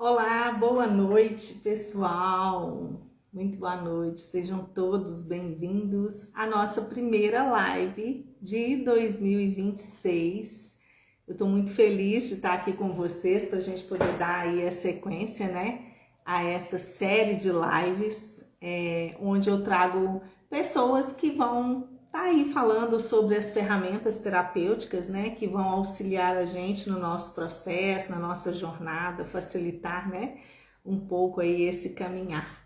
Olá, boa noite, pessoal. Muito boa noite. Sejam todos bem-vindos à nossa primeira live de 2026. Eu estou muito feliz de estar aqui com vocês para a gente poder dar aí a sequência, né, a essa série de lives, onde eu trago pessoas que vão estar aí falando sobre as ferramentas terapêuticas, né, que vão auxiliar a gente no nosso processo, na nossa jornada, facilitar, né, um pouco aí esse caminhar.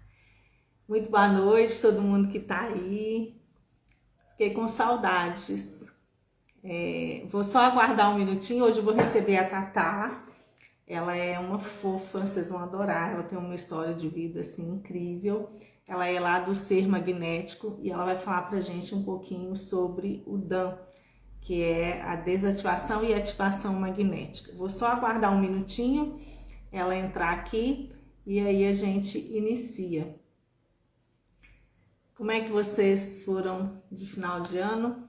Muito boa noite, todo mundo que está aí. Fiquei com saudades. Vou só aguardar um minutinho. Hoje eu vou receber a Tatá. Ela é uma fofa, vocês vão adorar. Ela tem uma história de vida assim incrível. Ela é lá do Ser Magnético e ela vai falar pra gente um pouquinho sobre o DAM, que é a desativação e ativação magnética. Vou só aguardar um minutinho ela entrar aqui e aí a gente inicia. Como é que vocês foram de final de ano?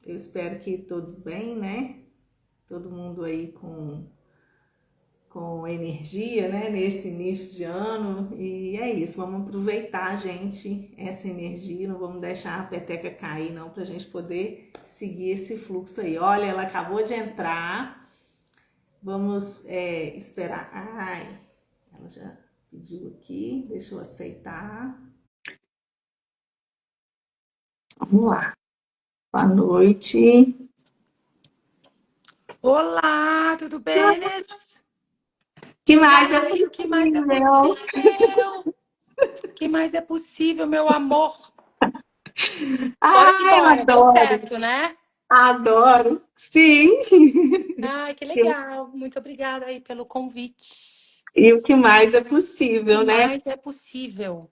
Eu espero que todos bem, né? Todo mundo aí com energia, né, nesse início de ano. E é isso, vamos aproveitar, gente, essa energia, não vamos deixar a peteca cair, não, para a gente poder seguir esse fluxo aí. Olha, ela acabou de entrar, vamos esperar. Ai, ela já pediu aqui, deixa eu aceitar. Vamos lá. Boa noite. Olá, tudo bem, Inês? Que E mais é aí, o que mais é possível? possível? O que mais é possível, meu amor? Bora que Ai, bora, deu adoro, certo, né? adoro. Sim. Ai, que legal. Muito obrigada aí pelo convite. E o que mais é O que possível, né? mais é possível?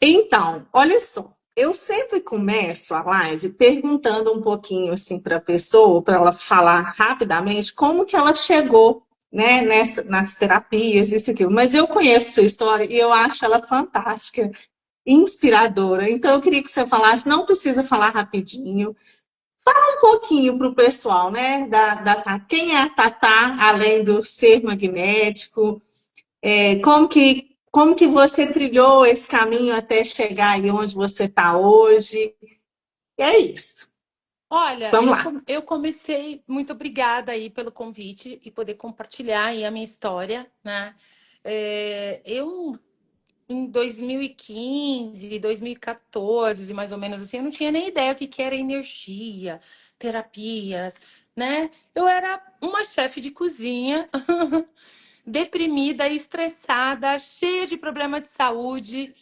Então, olha só, eu sempre começo a live perguntando um pouquinho assim para a pessoa, para ela falar rapidamente como que ela chegou, né, nas terapias, isso e aquilo. Mas eu conheço sua história e eu acho ela fantástica, inspiradora. Então, eu queria que você falasse, não precisa falar rapidinho, um pouquinho para o pessoal, né, quem é a Tatá, além do ser magnético. Como que você trilhou esse caminho até chegar aí onde você está hoje? E é isso. Olha, Vamos eu, lá. eu comecei, muito obrigada aí pelo convite e poder compartilhar aí a minha história, né? Eu em 2015, 2014, mais ou menos assim, eu não tinha nem ideia o que que era energia, terapias, né? Eu era uma chefe de cozinha, deprimida, estressada, cheia de problema de saúde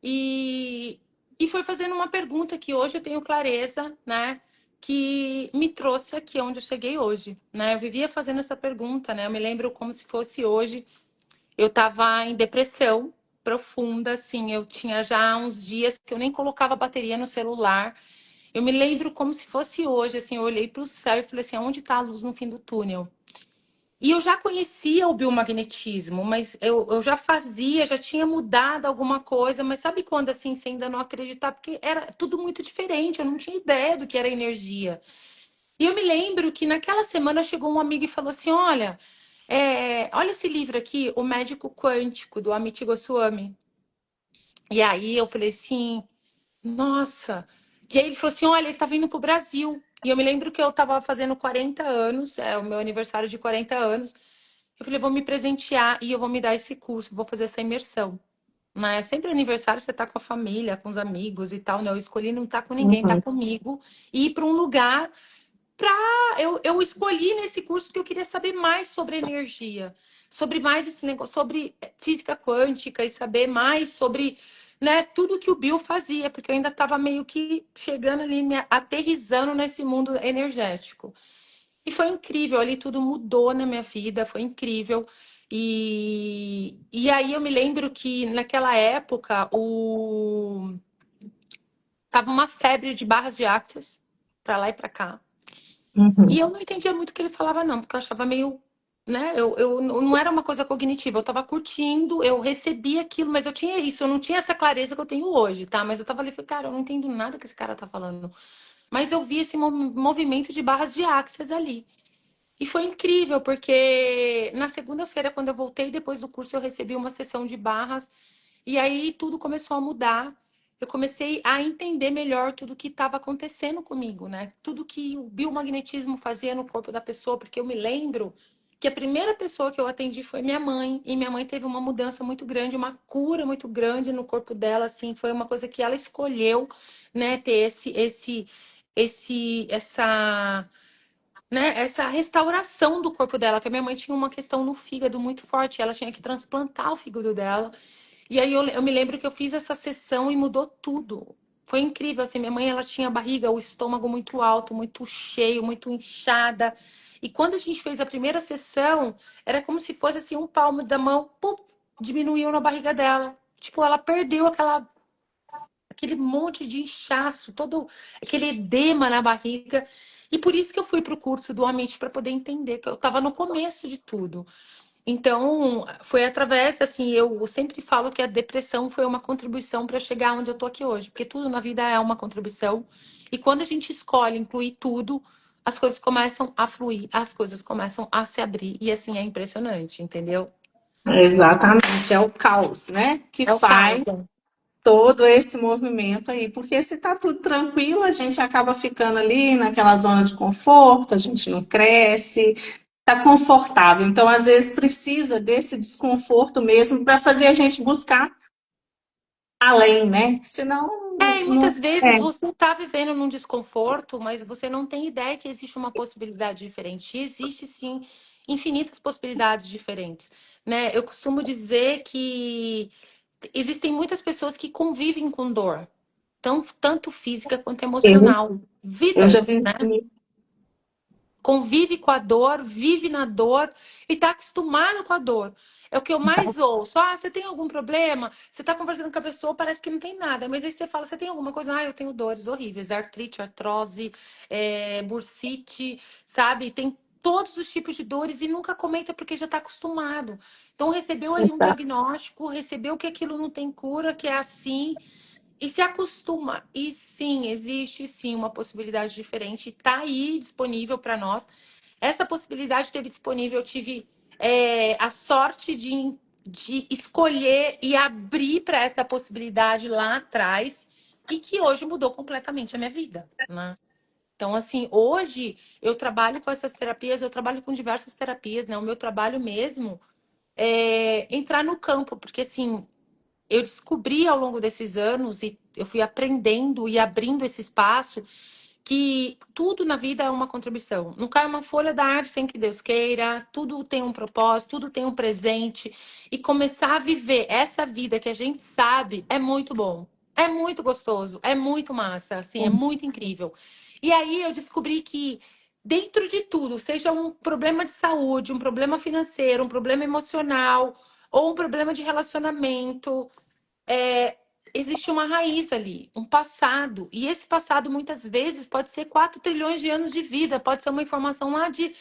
e, e foi fazendo uma pergunta que hoje eu tenho clareza, né? Que me trouxe aqui onde eu cheguei hoje, né? Eu vivia fazendo essa pergunta, né? Eu me lembro como se fosse hoje. Eu estava em depressão profunda, assim, eu tinha já uns dias que eu nem colocava bateria no celular. Eu me lembro como se fosse hoje, assim, eu olhei para o céu e falei assim, onde está a luz no fim do túnel? E eu já conhecia o biomagnetismo, mas eu já fazia, já tinha mudado alguma coisa, mas sabe quando assim você ainda não acreditar? Porque era tudo muito diferente, eu não tinha ideia do que era energia. E eu me lembro que naquela semana chegou um amigo e falou assim: Olha, olha esse livro aqui, O Médico Quântico, do Amit Goswami. E aí eu falei assim, nossa. E aí ele falou assim: Olha, ele tá vindo pro Brasil. E eu me lembro que eu tava fazendo 40 anos, é o meu aniversário de 40 anos. Eu falei, vou me presentear e eu vou me dar esse curso, vou fazer essa imersão. Né? Sempre aniversário você tá com a família, com os amigos e tal. Não, eu escolhi não estar com ninguém, tá Uhum. comigo. E ir para um lugar pra. Eu escolhi nesse curso que eu queria saber mais sobre energia, sobre mais esse negócio, sobre física quântica e saber mais sobre, né, tudo que o Bill fazia, porque eu ainda estava meio que chegando ali, me aterrissando nesse mundo energético. E foi incrível, ali tudo mudou na minha vida, foi incrível. E aí eu me lembro que naquela época tava uma febre de barras de Access para lá e para cá. E Uhum. eu não entendia muito o que ele falava, não, porque eu achava meio, né? Eu não era uma coisa cognitiva, eu tava curtindo, eu recebia aquilo, mas eu tinha isso, eu não tinha essa clareza que eu tenho hoje, tá? Mas eu tava ali e falei, cara, eu não entendo nada que esse cara tá falando. Mas eu vi esse movimento de barras de Access ali. E foi incrível, porque na segunda-feira, quando eu voltei depois do curso, eu recebi uma sessão de barras e aí tudo começou a mudar. Eu comecei a entender melhor tudo que estava acontecendo comigo, né? Tudo que o biomagnetismo fazia no corpo da pessoa, porque eu me lembro que a primeira pessoa que eu atendi foi minha mãe, e minha mãe teve uma mudança muito grande, uma cura muito grande no corpo dela, assim, foi uma coisa que ela escolheu, né, ter essa, né, essa restauração do corpo dela, que a minha mãe tinha uma questão no fígado muito forte, ela tinha que transplantar o fígado dela. E aí eu me lembro que eu fiz essa sessão e mudou tudo. Foi incrível, assim, minha mãe ela tinha a barriga, o estômago muito alto, muito cheio, muito inchada. E quando a gente fez a primeira sessão, era como se fosse assim um palmo da mão, pum, diminuiu na barriga dela. Tipo, ela perdeu aquele monte de inchaço, todo aquele edema na barriga. E por isso que eu fui para o curso do Amit para poder entender que eu estava no começo de tudo. Então, foi através, assim, eu sempre falo que a depressão foi uma contribuição para chegar onde eu tô aqui hoje, porque tudo na vida é uma contribuição. E quando a gente escolhe incluir tudo, as coisas começam a fluir, as coisas começam a se abrir. E assim é impressionante, entendeu? Exatamente, é o caos, né? Que É o faz caos. Né? todo esse movimento aí. Porque se tá tudo tranquilo, a gente acaba ficando ali naquela zona de conforto, a gente não cresce, tá confortável. Então, às vezes, precisa desse desconforto mesmo para fazer a gente buscar além, né? Senão, É, e não. muitas vezes É, você está vivendo num desconforto, mas você não tem ideia que existe uma possibilidade diferente. E existe sim infinitas possibilidades diferentes, né? Eu costumo dizer que existem muitas pessoas que convivem com dor, tanto física quanto eu, emocional. eu já Vidas, vi. né? Convive com a dor, vive na dor e está acostumado com a dor. É o que eu mais ouço. Ah, você tem algum problema? Você está conversando com a pessoa, parece que não tem nada. Mas aí você fala, você tem alguma coisa? Ah, eu tenho dores horríveis. Artrite, artrose, bursite, sabe? Tem todos os tipos de dores e nunca comenta porque já está acostumado. Então recebeu ali um diagnóstico, recebeu que aquilo não tem cura, que é assim. E se acostuma. E sim, existe sim uma possibilidade diferente. Está aí disponível para nós. Essa possibilidade esteve disponível. Eu tive a sorte de escolher e abrir para essa possibilidade lá atrás. E que hoje mudou completamente a minha vida, né? Então, assim, hoje eu trabalho com essas terapias, eu trabalho com diversas terapias, né? O meu trabalho mesmo é entrar no campo, porque assim, eu descobri ao longo desses anos e eu fui aprendendo e abrindo esse espaço que tudo na vida é uma contribuição. Não cai uma folha da árvore sem que Deus queira, tudo tem um propósito, tudo tem um presente. E começar a viver essa vida que a gente sabe é muito bom. É muito gostoso, é muito massa, assim, é muito incrível. E aí eu descobri que dentro de tudo, seja um problema de saúde, um problema financeiro, um problema emocional, ou um problema de relacionamento, é, existe uma raiz ali, um passado. E esse passado, muitas vezes, pode ser 4 trilhões de anos de vida, pode ser uma informação lá de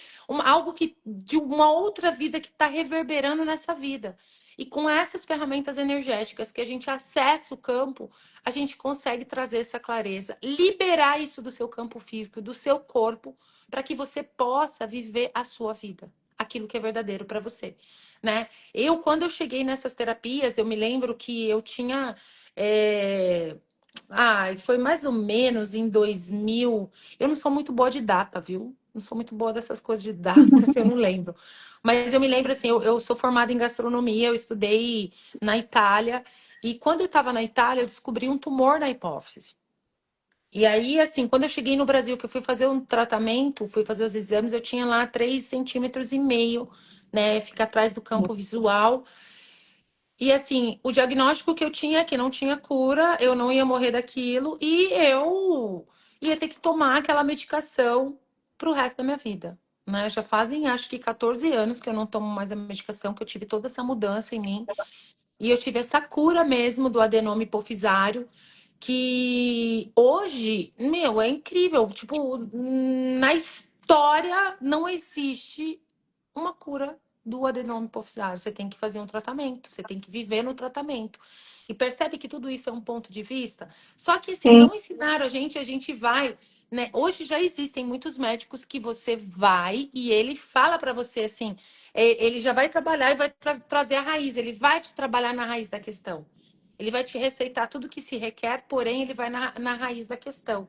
algo que, de uma outra vida que está reverberando nessa vida. E com essas ferramentas energéticas que a gente acessa o campo, a gente consegue trazer essa clareza, liberar isso do seu campo físico, do seu corpo, para que você possa viver a sua vida, aquilo que é verdadeiro para você, né? Quando eu cheguei nessas terapias, eu me lembro que eu tinha. é, Foi mais ou menos em 2000. Eu não sou muito boa de data, viu? Não sou muito boa dessas coisas de data, assim, eu não lembro. Mas eu me lembro assim, eu sou formada em gastronomia, eu estudei na Itália. E quando eu estava na Itália, eu descobri um tumor na hipófise. E aí, assim, quando eu cheguei no Brasil, que eu fui fazer um tratamento, fui fazer os exames, eu tinha lá 3,5 cm, né? Fica atrás do campo visual. E assim, o diagnóstico que eu tinha é que não tinha cura, eu não ia morrer daquilo e eu ia ter que tomar aquela medicação pro resto da minha vida, né? Já fazem, acho que 14 anos que eu não tomo mais a medicação, que eu tive toda essa mudança em mim. E eu tive essa cura mesmo do adenoma hipofisário, que hoje, meu, é incrível. Tipo, na história não existe uma cura do adenoma hipofisário. Você tem que fazer um tratamento, você tem que viver no tratamento. E percebe que tudo isso é um ponto de vista? Só que assim, Sim, não ensinaram a gente vai né? Hoje já existem muitos médicos que você vai e ele fala para você assim, ele já vai trabalhar e vai trazer a raiz, ele vai te trabalhar na raiz da questão. Ele vai te receitar tudo que se requer, porém ele vai na raiz da questão.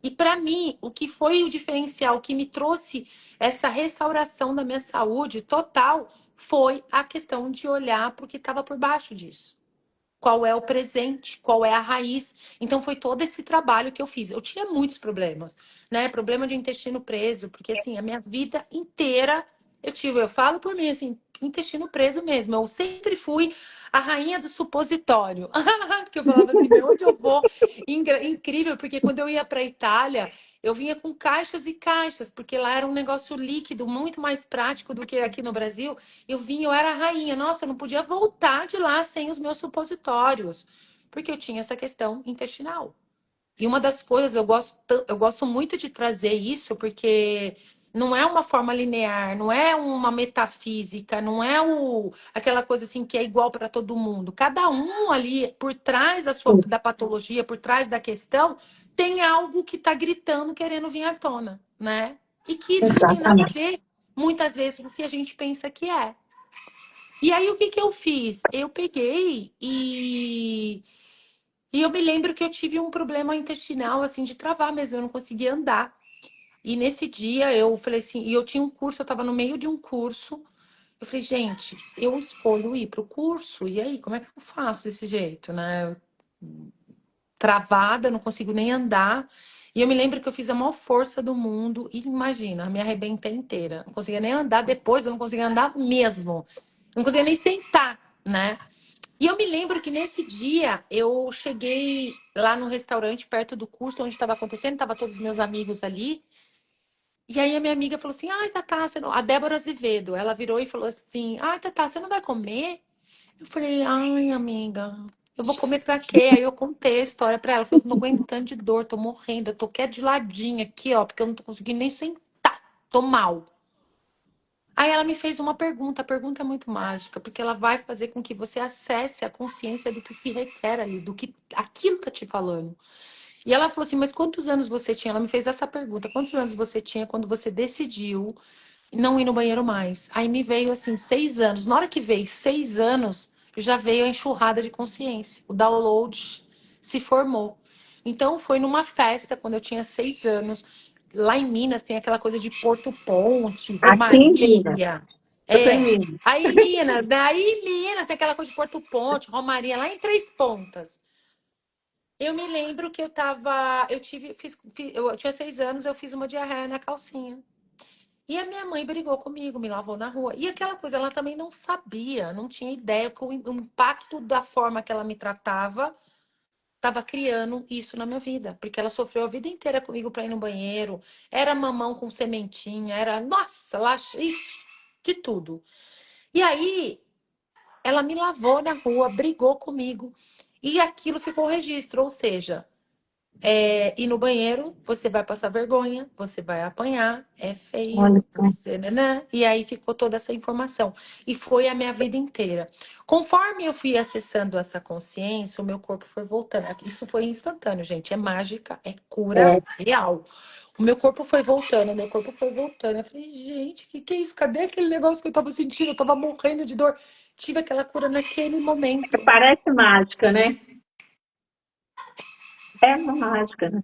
E para mim, o que foi o diferencial, o que me trouxe essa restauração da minha saúde total, foi a questão de olhar para o que estava por baixo disso. Qual é o presente, qual é a raiz. Então foi todo esse trabalho que eu fiz. Eu tinha muitos problemas, né? Problema de intestino preso, porque assim, a minha vida inteira eu falo por mim assim, intestino preso mesmo. Eu sempre fui a rainha do supositório. Porque eu falava assim, meu, onde eu vou? Incrível, porque quando eu ia para a Itália, eu vinha com caixas e caixas, porque lá era um negócio líquido, muito mais prático do que aqui no Brasil. Eu vinha, eu era a rainha. Nossa, eu não podia voltar de lá sem os meus supositórios, porque eu tinha essa questão intestinal. E uma das coisas, eu gosto muito de trazer isso, porque não é uma forma linear, não é uma metafísica, não é aquela coisa assim que é igual para todo mundo. Cada um ali, por trás da patologia, por trás da questão, tem algo que está gritando, querendo vir à tona, né? E que não tem nada a Exatamente. ver, muitas vezes, com o que a gente pensa que é. E aí, o que que eu fiz? Eu peguei e eu me lembro que eu tive um problema intestinal, assim, de travar mesmo, eu não conseguia andar. E nesse dia eu falei assim, e eu tinha um curso, eu estava no meio de um curso. Eu falei, gente, eu escolho ir para o curso, e aí, como é que eu faço desse jeito, né? Travada, não consigo nem andar. E eu me lembro que eu fiz a maior força do mundo, e imagina, me arrebentei inteira. Não conseguia nem andar depois, eu não conseguia andar mesmo. Não conseguia nem sentar, né? E eu me lembro que nesse dia eu cheguei lá no restaurante perto do curso onde estava acontecendo, tava todos os meus amigos ali. E aí a minha amiga falou assim: "Ai, Tatá, você não... a Débora Azevedo, ela virou e falou assim: "Ai, Tatá, você não vai comer?" Eu falei: "Ai, amiga, eu vou comer pra quê?" Aí eu contei a história pra ela, eu falei: "Eu não tô aguentando de dor, tô morrendo, eu tô quieto de ladinho aqui, ó, porque eu não tô conseguindo nem sentar, tô mal." Aí ela me fez uma pergunta, a pergunta é muito mágica, porque ela vai fazer com que você acesse a consciência do que se requer ali, do que aquilo tá te falando. E ela falou assim: "Mas quantos anos você tinha?" Ela me fez essa pergunta: "Quantos anos você tinha quando você decidiu não ir no banheiro mais?" Aí me veio assim, 6 anos. Na hora que veio 6 anos, já veio a enxurrada de consciência. O download se formou. Então foi numa festa quando eu tinha 6 anos. Lá em Minas tem aquela coisa de Porto Ponte, Aqui em Minas. Romaria. Eu tô em É. Minas. Aí em Minas, né? Aí em Minas tem aquela coisa de Porto Ponte, Romaria, lá em Três Pontas. Eu me lembro que eu tava. Eu tinha 6 anos, eu fiz uma diarreia na calcinha. E a minha mãe brigou comigo, me lavou na rua. E aquela coisa, ela também não sabia, não tinha ideia que o impacto da forma que ela me tratava estava criando isso na minha vida. Porque ela sofreu a vida inteira comigo para ir no banheiro. Era mamão com sementinha, era, nossa, lá, ixi, de tudo. E aí, ela me lavou na rua, brigou comigo. E aquilo ficou registro, ou seja, ir no banheiro, você vai passar vergonha, você vai apanhar, é Olha feio, só. você, né? E aí ficou toda essa informação. E foi a minha vida inteira. Conforme eu fui acessando essa consciência, o meu corpo foi voltando. Isso foi instantâneo, gente. É mágica, é cura É, real. O meu corpo foi voltando, o meu corpo foi voltando. Eu falei, gente, que é isso? Cadê aquele negócio que eu tava sentindo? Eu tava morrendo de dor. Tive aquela cura naquele momento. parece mágica, né? É uma mágica, né?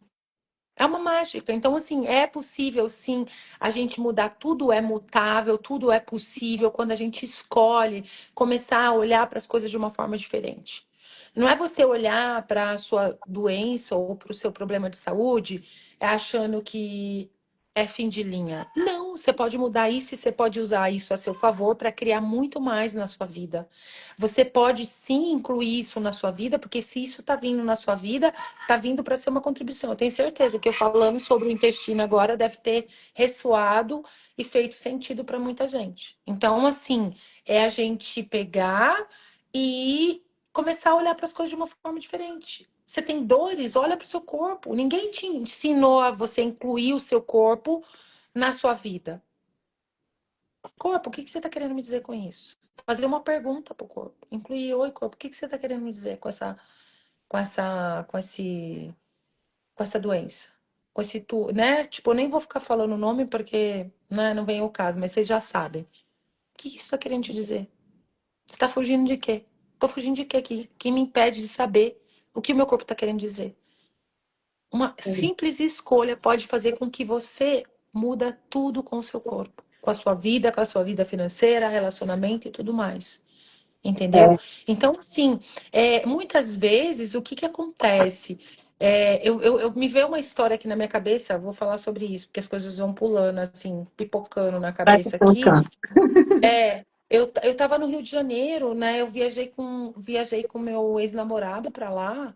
É uma mágica. Então, assim, é possível sim a gente mudar. Tudo é mutável, tudo é possível quando a gente escolhe começar a olhar para as coisas de uma forma diferente. Não é você olhar para a sua doença ou para o seu problema de saúde achando que é fim de linha. Não, você pode mudar isso e você pode usar isso a seu favor para criar muito mais na sua vida. Você pode sim incluir isso na sua vida, porque se isso está vindo na sua vida, tá vindo para ser uma contribuição. Eu tenho certeza que eu falando sobre o intestino agora deve ter ressoado e feito sentido para muita gente. Então, assim, é a gente pegar e começar a olhar para as coisas de uma forma diferente. Você tem dores, olha para o seu corpo. Ninguém te ensinou a você incluir o seu corpo na sua vida. Corpo, o que que você está querendo me dizer com isso? Fazer uma pergunta pro corpo. Incluir, oi, corpo, o que que você está querendo me dizer com essa, com essa doença? com esse tu, né? Tipo, eu nem vou ficar falando o nome porque, né, não vem ao caso, mas vocês já sabem. O que isso tá querendo te dizer? Você tá fugindo de quê? Tô fugindo de quê aqui? Que me impede de saber o que o meu corpo tá querendo dizer? Uma simples escolha pode fazer com que você muda tudo com o seu corpo, com a sua vida financeira, relacionamento e tudo mais. Entendeu? É, Então, assim, muitas vezes, o que que acontece? Eu me veio uma história aqui na minha cabeça, vou falar sobre isso, porque as coisas vão pulando, assim, pipocando na vai cabeça aqui. colocando. Eu tava no Rio de Janeiro, né? Eu viajei com meu ex-namorado pra lá,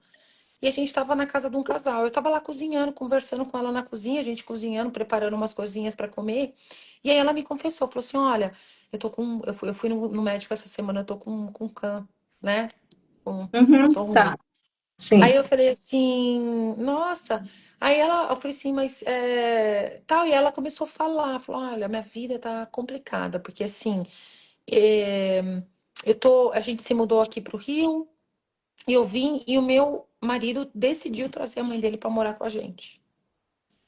e a gente tava na casa de um casal. Eu tava lá cozinhando, conversando com ela na cozinha, a gente cozinhando, preparando umas coisinhas pra comer. E aí ela me confessou, falou assim: olha, eu fui no médico essa semana, eu tô com cã, né? Uhum, Tô ruim. tá, Aí sim. eu falei assim, nossa. Eu falei assim, mas tal. E ela começou a falar, falou: olha, minha vida tá complicada, porque assim, é, a gente se mudou aqui pro Rio. E eu vim e o meu marido decidiu trazer a mãe dele pra morar com a gente.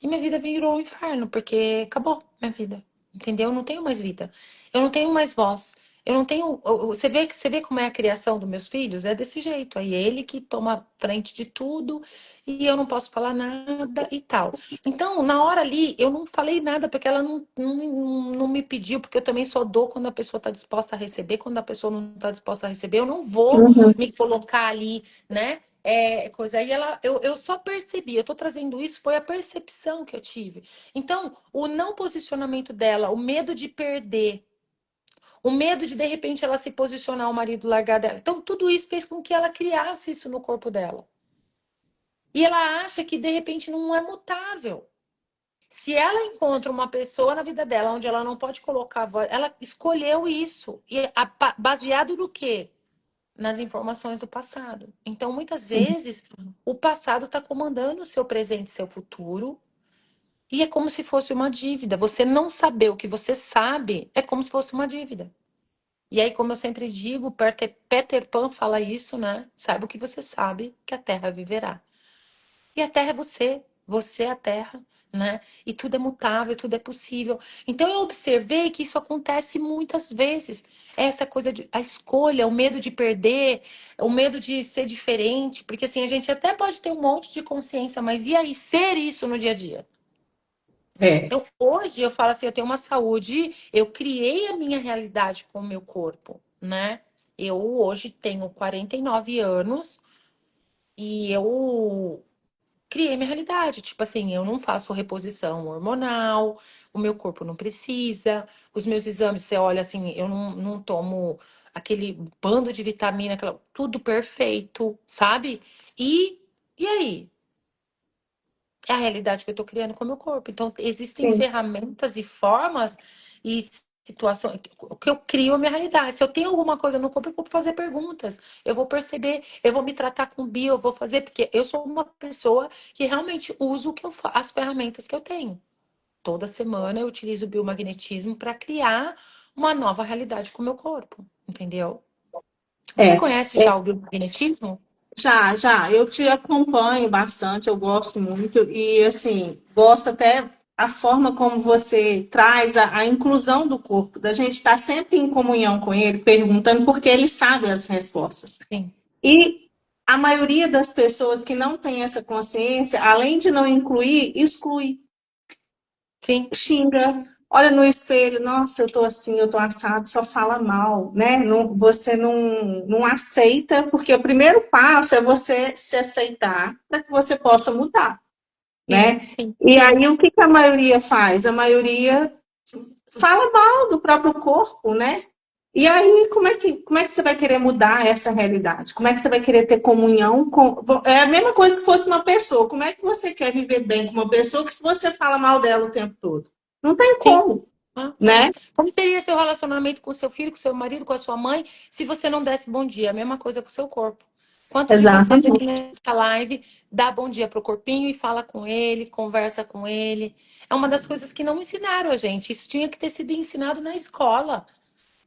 E minha vida virou um inferno, porque acabou minha vida. Entendeu? Eu não tenho mais vida. Eu não tenho mais voz. Eu não tenho. Você vê como é a criação dos meus filhos? É desse jeito. Aí é ele que toma frente de tudo e eu não posso falar nada e tal. Então, na hora ali, eu não falei nada porque ela não me pediu, porque eu também só dou quando a pessoa está disposta a receber. Quando a pessoa não está disposta a receber, eu não vou Uhum, me colocar ali, né? Coisa. Aí eu só percebi, eu tô trazendo isso, foi a percepção que eu tive. Então, o não posicionamento dela, o medo de perder, o medo de repente ela se posicionar, o marido largar dela. Então, tudo isso fez com que ela criasse isso no corpo dela. E ela acha que de repente não é mutável. Se ela encontra uma pessoa na vida dela onde ela não pode colocar a voz, ela escolheu isso. Baseado no quê? Nas informações do passado. Então, muitas sim. vezes, o passado está comandando o seu presente e seu futuro, e é como se fosse uma dívida. Você não saber o que você sabe é como se fosse uma dívida. E aí, como eu sempre digo, Peter Pan fala isso, né? Saiba o que você sabe, que a terra viverá. E a terra é você, você é a terra, né? E tudo é mutável, tudo é possível. Então eu observei que isso acontece muitas vezes. Essa coisa de a escolha, o medo de perder, o medo de ser diferente, porque assim a gente até pode ter um monte de consciência, mas e aí ser isso no dia a dia? É, Então hoje eu falo assim, eu tenho uma saúde, eu criei a minha realidade com o meu corpo, né? Eu hoje tenho 49 anos e eu criei minha realidade. Tipo assim, eu não faço reposição hormonal, o meu corpo não precisa, os meus exames, você olha assim, eu não tomo aquele bando de vitamina, tudo perfeito, sabe? E, e aí? É a realidade que eu tô criando com o meu corpo. Então, existem sim. ferramentas e formas e situações que eu crio a minha realidade. Se eu tenho alguma coisa no corpo, eu vou fazer perguntas. Eu vou perceber, eu vou me tratar com bio, eu vou fazer, porque eu sou uma pessoa que realmente uso o que as ferramentas que eu tenho. Toda semana eu utilizo o biomagnetismo para criar uma nova realidade com o meu corpo, entendeu? Você É, conhece é, já o biomagnetismo? já, eu te acompanho bastante, eu gosto muito, e assim, gosto até a forma como você traz a inclusão do corpo, da gente estar sempre em comunhão com ele, perguntando, porque ele sabe as respostas. Sim, E a maioria das pessoas que não tem essa consciência, além de não incluir, exclui, sim, xinga, olha no espelho, nossa, eu tô assim, eu tô assado, só fala mal, né? Você não aceita, porque o primeiro passo é você se aceitar para que você possa mudar, sim, né? sim, E sim. aí o que que a maioria faz? A maioria fala mal do próprio corpo, né? E aí, como é que você vai querer mudar essa realidade? Como é que você vai querer ter comunhão com. É a mesma coisa que fosse uma pessoa. Como é que você quer viver bem com uma pessoa que se você fala mal dela o tempo todo? Não tem Sim. como, Uhum. né? Como seria seu relacionamento com seu filho, com seu marido, com a sua mãe, se você não desse bom dia? A mesma coisa com o seu corpo. Quantos de vocês aqui Exatamente. nessa live dá bom dia pro corpinho e fala com ele, conversa com ele? É uma das coisas que não ensinaram a gente. Isso tinha que ter sido ensinado na escola,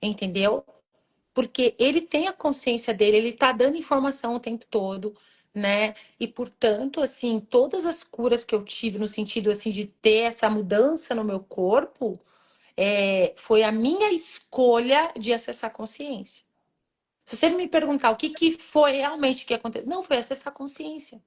entendeu? Porque ele tem a consciência dele, ele tá dando informação o tempo todo. né? E portanto, assim, todas as curas que eu tive no sentido assim de ter essa mudança no meu corpo, foi a minha escolha de acessar a consciência. Se você me perguntar o que, que foi realmente que aconteceu, não, foi acessar a consciência,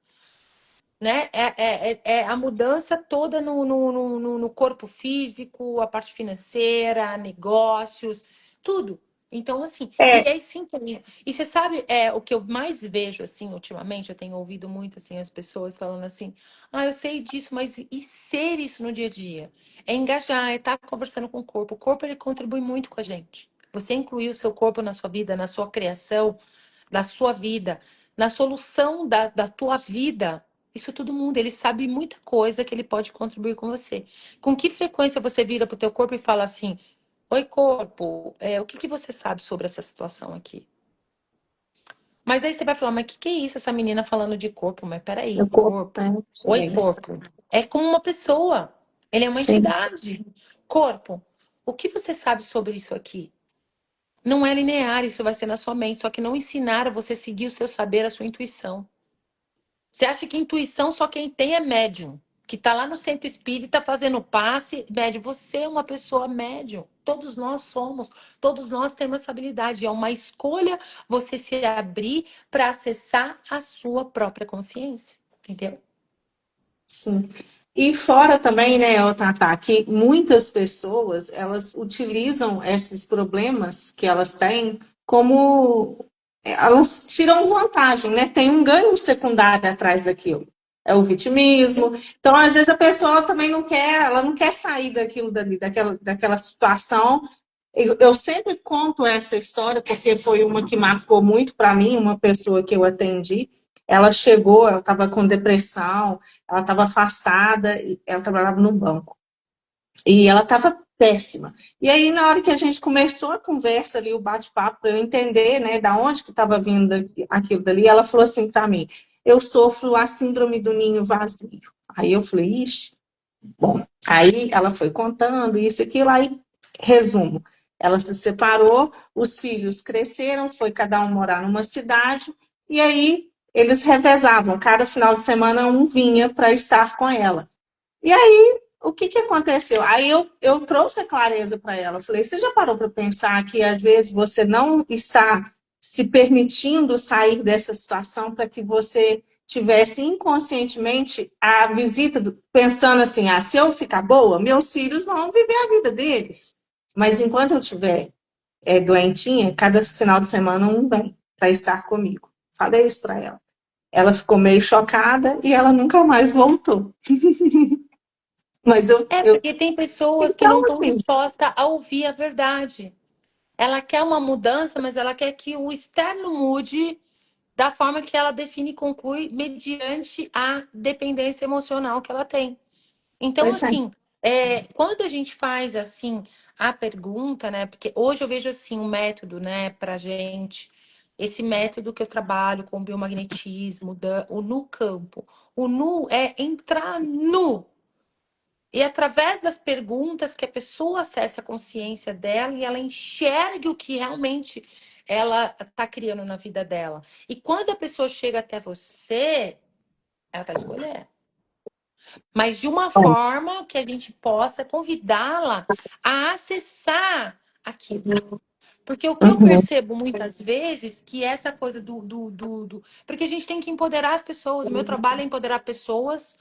né? É a mudança toda no corpo físico, a parte financeira, negócios, tudo. Então, assim, e É, aí sim também. E você sabe, o que eu mais vejo, assim, ultimamente, eu tenho ouvido muito, assim, as pessoas falando assim, eu sei disso, mas e ser isso no dia a dia? É engajar, é estar conversando com o corpo. O corpo, ele contribui muito com a gente. Você incluir o seu corpo na sua vida, na sua criação, da sua vida, na solução da tua vida. Isso todo mundo, ele sabe muita coisa que ele pode contribuir com você. Com que frequência você vira pro teu corpo e fala assim: oi, corpo, o que que você sabe sobre essa situação aqui? Mas aí você vai falar, mas o que que é isso, essa menina falando de corpo? Mas peraí, o corpo, corpo. né? Oi, É isso. corpo. É como uma pessoa. Ele é uma Sim, entidade. Corpo, o que você sabe sobre isso aqui? Não é linear, isso vai ser na sua mente. Só que não ensinaram você a seguir o seu saber, a sua intuição. Você acha que intuição só quem tem é médium? Que está lá no centro espírita fazendo passe, médium. Você é uma pessoa médium. Todos nós somos. Todos nós temos essa habilidade. É uma escolha você se abrir para acessar a sua própria consciência. Entendeu? sim. E fora também, né, ô Tata, que muitas pessoas, elas utilizam esses problemas que elas têm como elas tiram vantagem, né? Tem um ganho secundário atrás daquilo. É o vitimismo. Então, às vezes a pessoa ela também não quer, ela não quer sair daquilo dali, daquela situação. Eu sempre conto essa história porque foi uma que marcou muito para mim, uma pessoa que eu atendi. Ela chegou, ela estava com depressão, ela estava afastada, ela trabalhava no banco. E ela estava péssima. E aí, na hora que a gente começou a conversa ali, o bate-papo, para eu entender, né, da onde que estava vindo aquilo dali, ela falou assim para mim: eu sofro a síndrome do ninho vazio. Aí eu falei: ixi, bom. Aí ela foi contando isso e aquilo, aí, resumo. Ela se separou, os filhos cresceram, foi cada um morar numa cidade, e aí eles revezavam, cada final de semana um vinha para estar com ela. E aí, o que que aconteceu? Aí eu trouxe a clareza para ela. Falei, você já parou para pensar que às vezes você não está se permitindo sair dessa situação para que você tivesse inconscientemente a visita, pensando assim, se eu ficar boa, meus filhos vão viver a vida deles. Mas enquanto eu estiver doentinha, cada final de semana um vem para estar comigo. Falei isso para ela. Ela ficou meio chocada e ela nunca mais voltou. Mas Porque tem pessoas que não então, estão assim, dispostas a ouvir a verdade. Ela quer uma mudança, mas ela quer que o externo mude da forma que ela define e conclui mediante a dependência emocional que ela tem. Então, pois é. assim, quando a gente faz assim a pergunta, né? Porque hoje eu vejo assim um método, né, pra gente, esse método que eu trabalho com o biomagnetismo, o nu campo. O nu é entrar nu. E através das perguntas que a pessoa acesse a consciência dela e ela enxergue o que realmente ela está criando na vida dela. E quando a pessoa chega até você, ela está escolhendo. Mas de uma forma que a gente possa convidá-la a acessar aquilo. Porque o que eu Uhum, percebo muitas vezes que essa coisa Porque a gente tem que empoderar as pessoas. O meu trabalho é empoderar pessoas,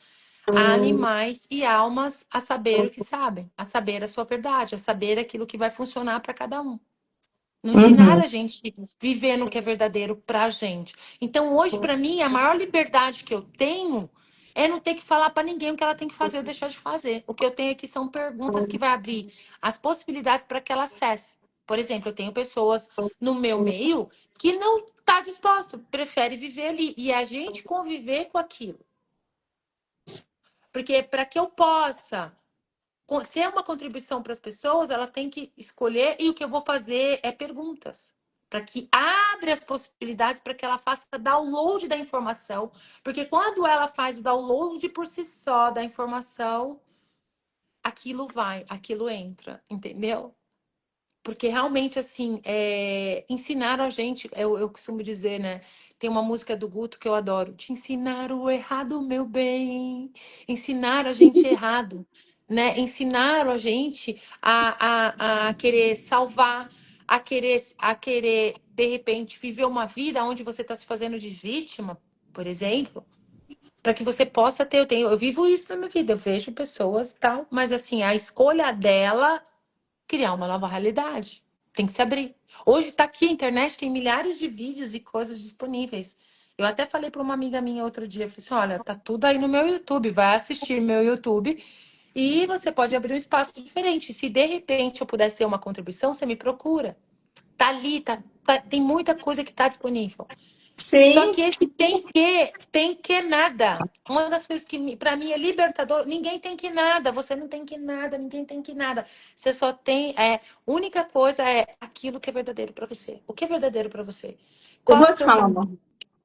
animais e almas a saber o que sabem, a saber a sua verdade, a saber aquilo que vai funcionar para cada um. Não ensinar uhum, a gente viver no que é verdadeiro pra gente. Então, hoje, para mim, a maior liberdade que eu tenho é não ter que falar para ninguém o que ela tem que fazer ou deixar de fazer. O que eu tenho aqui são perguntas que vai abrir as possibilidades para que ela acesse. Por exemplo, eu tenho pessoas no meu meio que não está disposto, prefere viver ali e a gente conviver com aquilo. Porque para que eu possa ser uma contribuição para as pessoas, ela tem que escolher e o que eu vou fazer é perguntas. Para que abra as possibilidades para que ela faça download da informação. Porque quando ela faz o download por si só da informação, aquilo vai, aquilo entra, entendeu? Porque realmente, assim, ensinaram a gente, eu costumo dizer, né? Tem uma música do Guto que eu adoro. Te ensinar o errado, meu bem. Ensinaram a gente errado, né? Ensinaram a gente a querer salvar, a querer, de repente, viver uma vida onde você está se fazendo de vítima, por exemplo, para que você possa ter. Eu vivo isso na minha vida, eu vejo pessoas tal, mas assim, a escolha dela criar uma nova realidade. Tem que se abrir. Hoje está aqui a internet, tem milhares de vídeos e coisas disponíveis. Eu até falei para uma amiga minha outro dia, falei assim, olha, tá tudo aí no meu YouTube, vai assistir meu YouTube e você pode abrir um espaço diferente. Se de repente eu puder ser uma contribuição, você me procura. Tá ali, tem muita coisa que está disponível. Só Sim, que esse tem que nada. Uma das coisas que para mim é libertador, ninguém tem que nada, você não tem que nada, ninguém tem que nada. Você só tem, única coisa é aquilo que é verdadeiro para você. O que é verdadeiro para você? eu Qual é vou o te seu falar caminho? uma,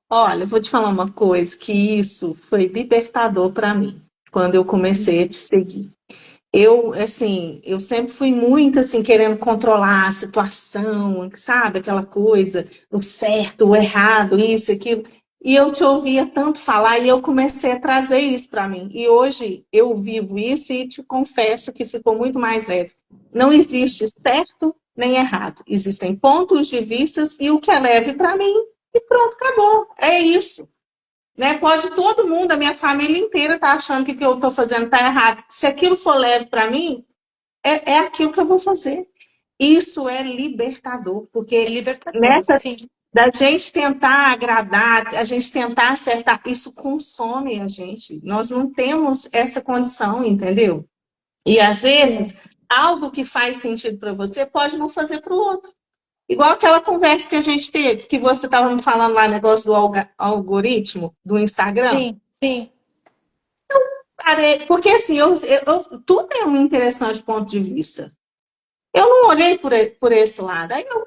olha, eu vou te falar uma coisa que isso foi libertador para mim quando eu comecei a te seguir. Eu, assim, eu sempre fui muito, assim, querendo controlar a situação, sabe? Aquela coisa, o certo, o errado, isso, aquilo. E eu te ouvia tanto falar e eu comecei a trazer isso para mim. E hoje eu vivo isso e te confesso que ficou muito mais leve. Não existe certo nem errado. Existem pontos de vistas e o que é leve para mim e pronto, acabou. É isso. Né? Pode todo mundo, a minha família inteira, tá achando que o que eu estou fazendo está errado. Se aquilo for leve para mim, é aquilo que eu vou fazer. Isso é libertador, É porque libertador, nessa sim. da gente tentar agradar, a gente tentar acertar, isso consome a gente. Nós não temos essa condição, entendeu? E às vezes, Sim, algo que faz sentido para você pode não fazer para o outro. Igual aquela conversa que a gente teve, que você estava me falando lá, negócio do algoritmo do Instagram. sim, sim. Porque assim, tudo é um interessante ponto de vista. Eu não olhei por esse lado. Aí eu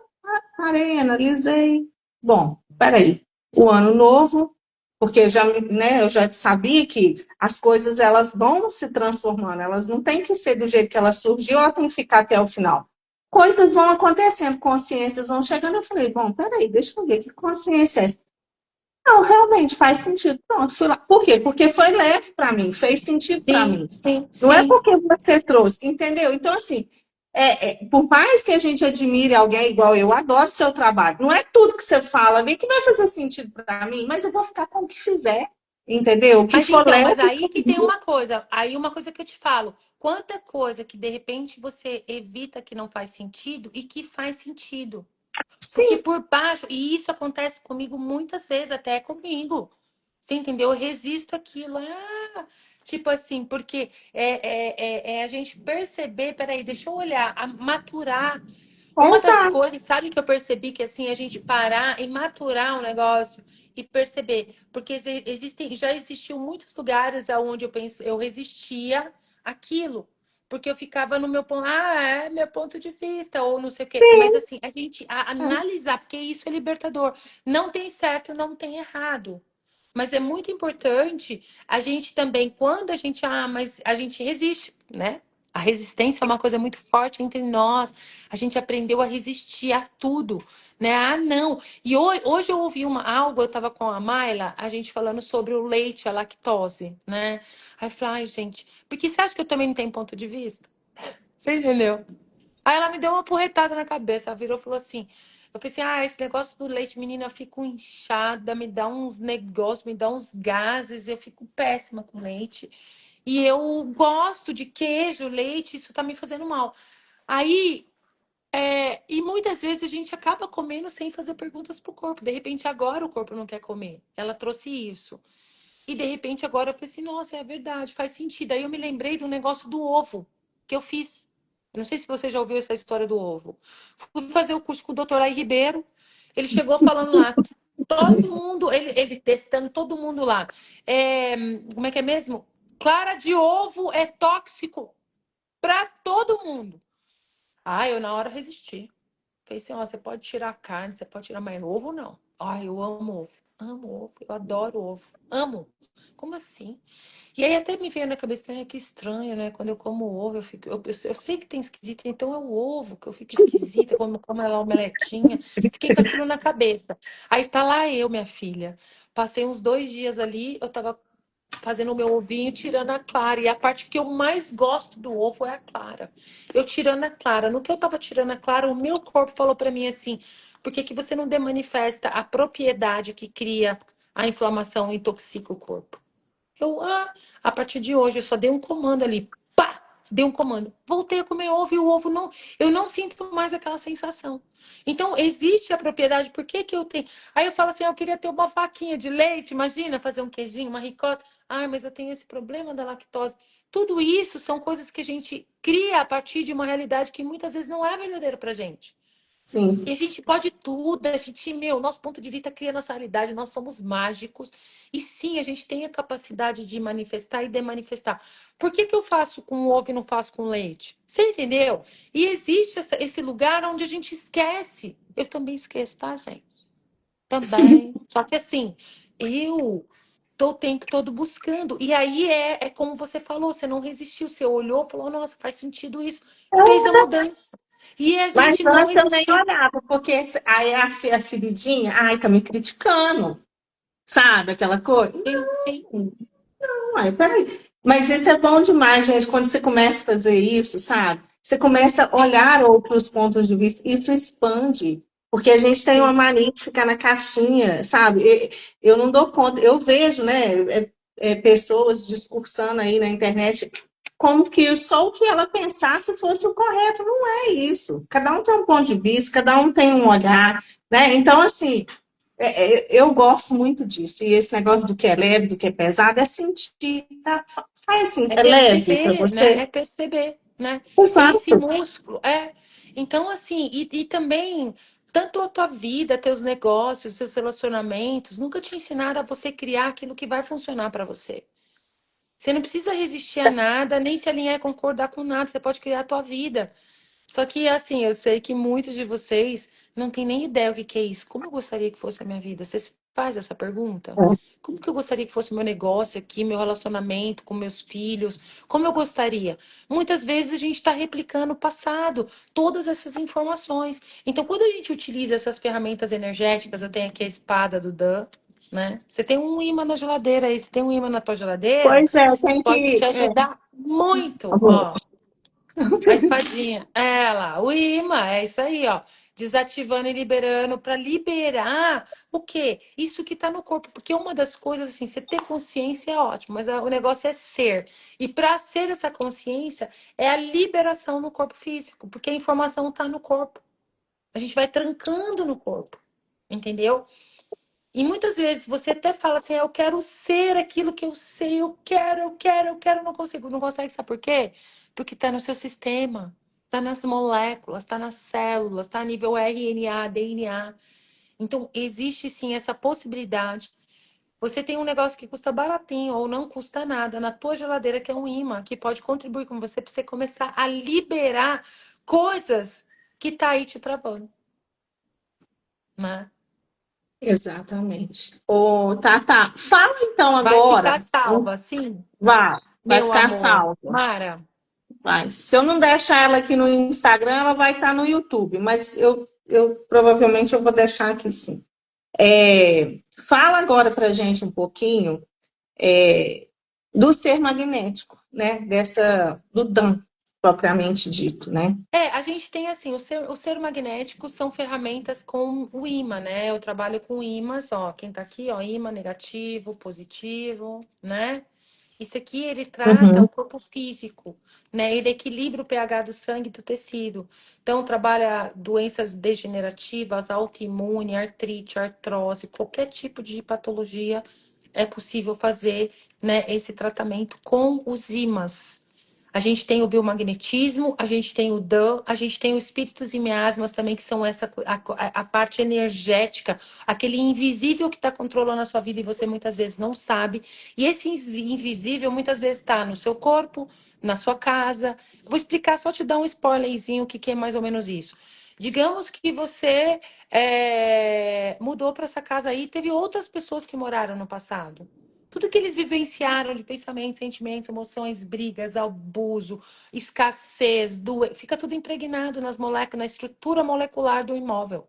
parei, analisei. Bom, peraí. O ano novo, porque já, né, eu já sabia que as coisas elas vão se transformando, elas não têm que ser do jeito que elas surgiu, ela tem que ficar até o final. Coisas vão acontecendo, consciências vão chegando. Eu falei, bom, peraí, deixa eu ver que consciência é essa. Não, realmente faz sentido. Pronto, fui lá. Por quê? Porque foi leve para mim, fez sentido para Sim, mim. sim, Não é sim. porque você trouxe, entendeu? Então, assim, por mais que a gente admire alguém igual eu adoro seu trabalho, não é tudo que você fala ali que vai fazer sentido para mim, mas eu vou ficar com o que fizer, entendeu? O que Mas for então, leve mas aí para que tem mim. uma coisa, aí uma coisa que eu te falo, quanta coisa que de repente você evita que não faz sentido e que faz sentido. Porque Sim, por baixo, e isso acontece comigo muitas vezes, até comigo. Você entendeu? Eu resisto àquilo. Tipo assim, porque é a gente perceber, peraí, deixa eu olhar, maturar. Uma das exato. coisas, sabe que eu percebi que assim, a gente parar e maturar um negócio e perceber, porque já existiu muitos lugares onde eu resistia àquilo. Porque eu ficava no meu ponto, é meu ponto de vista, ou não sei o quê. Mas assim, a gente analisar, porque isso é libertador. Não tem certo, não tem errado. Mas é muito importante a gente também, quando a gente, mas a gente resiste, né? A resistência é uma coisa muito forte entre nós. A gente aprendeu a resistir a tudo, né? Não. E hoje eu ouvi algo, eu estava com a Mayla, a gente falando sobre o leite, a lactose, né? Aí eu falei, ai, gente, porque você acha que eu também não tenho ponto de vista? Você entendeu? Aí ela me deu uma porretada na cabeça. Ela virou e falou assim: eu falei assim, esse negócio do leite, menina, eu fico inchada, me dá uns negócios, me dá uns gases, eu fico péssima com leite. E eu gosto de queijo, leite, isso tá me fazendo mal. Aí, e muitas vezes a gente acaba comendo sem fazer perguntas pro corpo. De repente, agora o corpo não quer comer. Ela trouxe isso. E de repente, agora eu falei assim, nossa, é verdade, faz sentido. Aí eu me lembrei do negócio do ovo que eu fiz. Eu não sei se você já ouviu essa história do ovo. Fui fazer o curso com o doutor Lai Ribeiro. Ele chegou falando lá, que todo mundo, ele testando todo mundo lá. Como é que é mesmo? Clara de ovo é tóxico para todo mundo. Eu na hora resisti. Falei assim, ó, você pode tirar a carne, você pode tirar, mas ovo não. Ai, eu amo ovo, eu adoro ovo, amo. Como assim? E aí até me veio na cabeça, que estranho, né? Quando eu como ovo, eu sei que tem esquisito, então é o ovo que eu fico esquisita, como ela omeletinha. Fiquei com aquilo na cabeça. Aí tá lá eu, minha filha. Passei uns 2 dias ali, eu tava fazendo o meu ovinho, tirando a clara. E a parte que eu mais gosto do ovo é a clara. Eu tirando a clara. No que eu tava tirando a clara, o meu corpo falou pra mim assim: por que que você não demanifesta a propriedade que cria a inflamação e intoxica o corpo? A partir de hoje, eu só dei um comando ali. Pá! Dei um comando. Voltei a comer ovo e o ovo não. Eu não sinto mais aquela sensação. Então, existe a propriedade. Por que que eu tenho? Aí eu falo assim: eu queria ter uma faquinha de leite. Imagina fazer um queijinho, uma ricota. Ai, mas eu tenho esse problema da lactose. Tudo isso são coisas que a gente cria a partir de uma realidade que muitas vezes não é verdadeira pra gente. E Sim. a gente pode tudo, a gente, nosso ponto de vista cria nossa realidade, nós somos mágicos. E sim, a gente tem a capacidade de manifestar e demanifestar. Por que que eu faço com ovo e não faço com leite? Você entendeu? E existe esse lugar onde a gente esquece. Eu também esqueço, tá, gente? Também. Só que assim, eu tô o tempo todo buscando. E aí é como você falou, você não resistiu, você olhou, falou, nossa, faz sentido isso. Fez a mudança. E a Mas gente não antes eu nem resistiu. olhava, porque aí a feridinha, ai, tá me criticando, sabe aquela coisa? Sim, sim. Ai, peraí. Mas isso é bom demais, gente, quando você começa a fazer isso, sabe? Você começa a Sim, olhar outros pontos de vista, isso expande. Porque a gente tem uma sim. mania de ficar na caixinha, sabe? Eu não dou conta, eu vejo, né, pessoas discursando aí na internet como que só o que ela pensasse fosse o correto. Não é isso. Cada um tem um ponto de vista, cada um tem um olhar, né? Então, assim, eu gosto muito disso. E esse negócio do que é leve, do que é pesado, é sentir, tá? Faz assim, É é leve para perceber, né? você? É perceber, né? Esse Exato. músculo, é. Então, assim, e também, tanto a tua vida, teus negócios, seus relacionamentos, nunca te ensinaram a você criar aquilo que vai funcionar para você. Você não precisa resistir a nada, nem se alinhar e concordar com nada. Você pode criar a tua vida. Só que, assim, eu sei que muitos de vocês não têm nem ideia o que que é isso. Como eu gostaria que fosse a minha vida? Você se faz essa pergunta? Como que eu gostaria que fosse o meu negócio aqui, meu relacionamento com meus filhos? Como eu gostaria? Muitas vezes a gente está replicando o passado, todas essas informações. Então, quando a gente utiliza essas ferramentas energéticas, eu tenho aqui a espada do Dan, né? Você tem um ímã na geladeira aí, você tem um ímã na tua geladeira, Pois é, tem pode te que. ajudar muito, Amor. ó. A espadinha. Ela, o imã, é isso aí, ó. Desativando e liberando para liberar o quê? Isso que tá no corpo. Porque uma das coisas, assim, você ter consciência é ótimo, mas o negócio é ser. E para ser essa consciência é a liberação no corpo físico, porque a informação tá no corpo. A gente vai trancando no corpo, entendeu? E muitas vezes você até fala assim, eu quero ser aquilo que eu sei, eu quero, não consigo, não consegue, sabe por quê? Porque está no seu sistema, está nas moléculas, está nas células, está a nível RNA, DNA. Então, existe sim essa possibilidade. Você tem um negócio que custa baratinho ou não custa nada na tua geladeira, que é um imã, que pode contribuir com você para você começar a liberar coisas que tá aí te travando, né? Exatamente. Ô, Tata, fala então Vai agora. ficar salva, sim. Vai Meu ficar amor, salva. Mara, Vai. Se eu não deixar ela aqui no Instagram, ela vai estar no YouTube, mas eu provavelmente eu vou deixar aqui sim. Fala agora para gente um pouquinho do ser magnético, né? Do Dan, propriamente dito, né? a gente tem assim, o ser magnético são ferramentas com o ímã, né? Eu trabalho com ímãs, ó, quem tá aqui, ó, ímã negativo, positivo, né? Isso aqui ele trata o Uhum. corpo físico, né? Ele equilibra o pH do sangue e do tecido. Então, trabalha doenças degenerativas, autoimune, artrite, artrose, qualquer tipo de patologia é possível fazer, né, esse tratamento com os ímãs. A gente tem o biomagnetismo, a gente tem o Dan, a gente tem os espíritos e miasmas também, que são a parte energética, aquele invisível que está controlando a sua vida e você muitas vezes não sabe. E esse invisível muitas vezes está no seu corpo, na sua casa. Vou explicar, só te dar um spoilerzinho o que é mais ou menos isso. Digamos que você mudou para essa casa aí, teve outras pessoas que moraram no passado. Tudo que eles vivenciaram de pensamentos, sentimentos, emoções, brigas, abuso, escassez, fica tudo impregnado nas moléculas, na estrutura molecular do imóvel.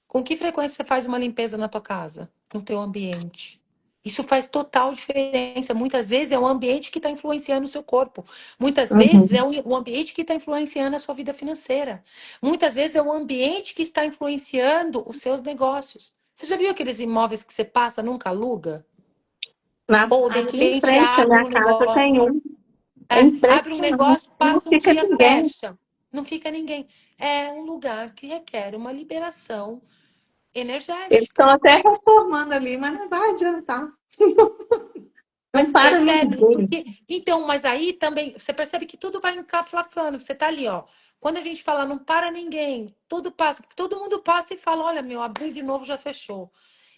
Com que frequência você faz uma limpeza na tua casa, no teu ambiente? Isso faz total diferença. Muitas vezes é o ambiente que está influenciando o seu corpo. Muitas vezes é Uhum. o ambiente que está influenciando a sua vida financeira. Muitas vezes é o ambiente que está influenciando os seus negócios. Você já viu aqueles imóveis que você passa, nunca aluga? Ou de Aqui em repente frente à abre minha um casa negócio, tem um. É abre um impressionante. negócio, Não passa um fica dia, ninguém. fecha. Não fica ninguém. É um lugar que requer uma liberação Eles energética. estão até reformando ali, mas não vai adiantar. Mas Não para percebe? ninguém. Porque, então, mas aí também, você percebe que tudo vai encaflafando. Você tá ali, ó. Quando a gente fala não para ninguém, tudo passa, todo mundo passa e fala, olha, meu, abri de novo, já fechou.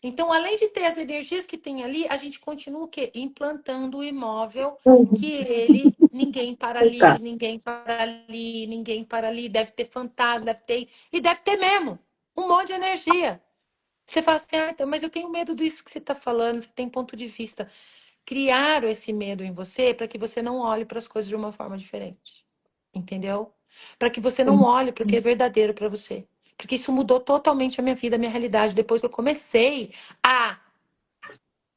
Então, além de ter as energias que tem ali, a gente continua o quê? Implantando o imóvel que Uhum. ele, ninguém para ali, Tá. ninguém para ali, ninguém para ali, deve ter fantasma, deve ter, e deve ter mesmo, um monte de energia. Você fala assim, ah, então, mas eu tenho medo disso que você está falando, você tem ponto de vista. Criaram esse medo em você para que você não olhe para as coisas de uma forma diferente. Entendeu? Para que você não olhe para o que é verdadeiro para você. Porque isso mudou totalmente a minha vida, a minha realidade. Depois que eu comecei a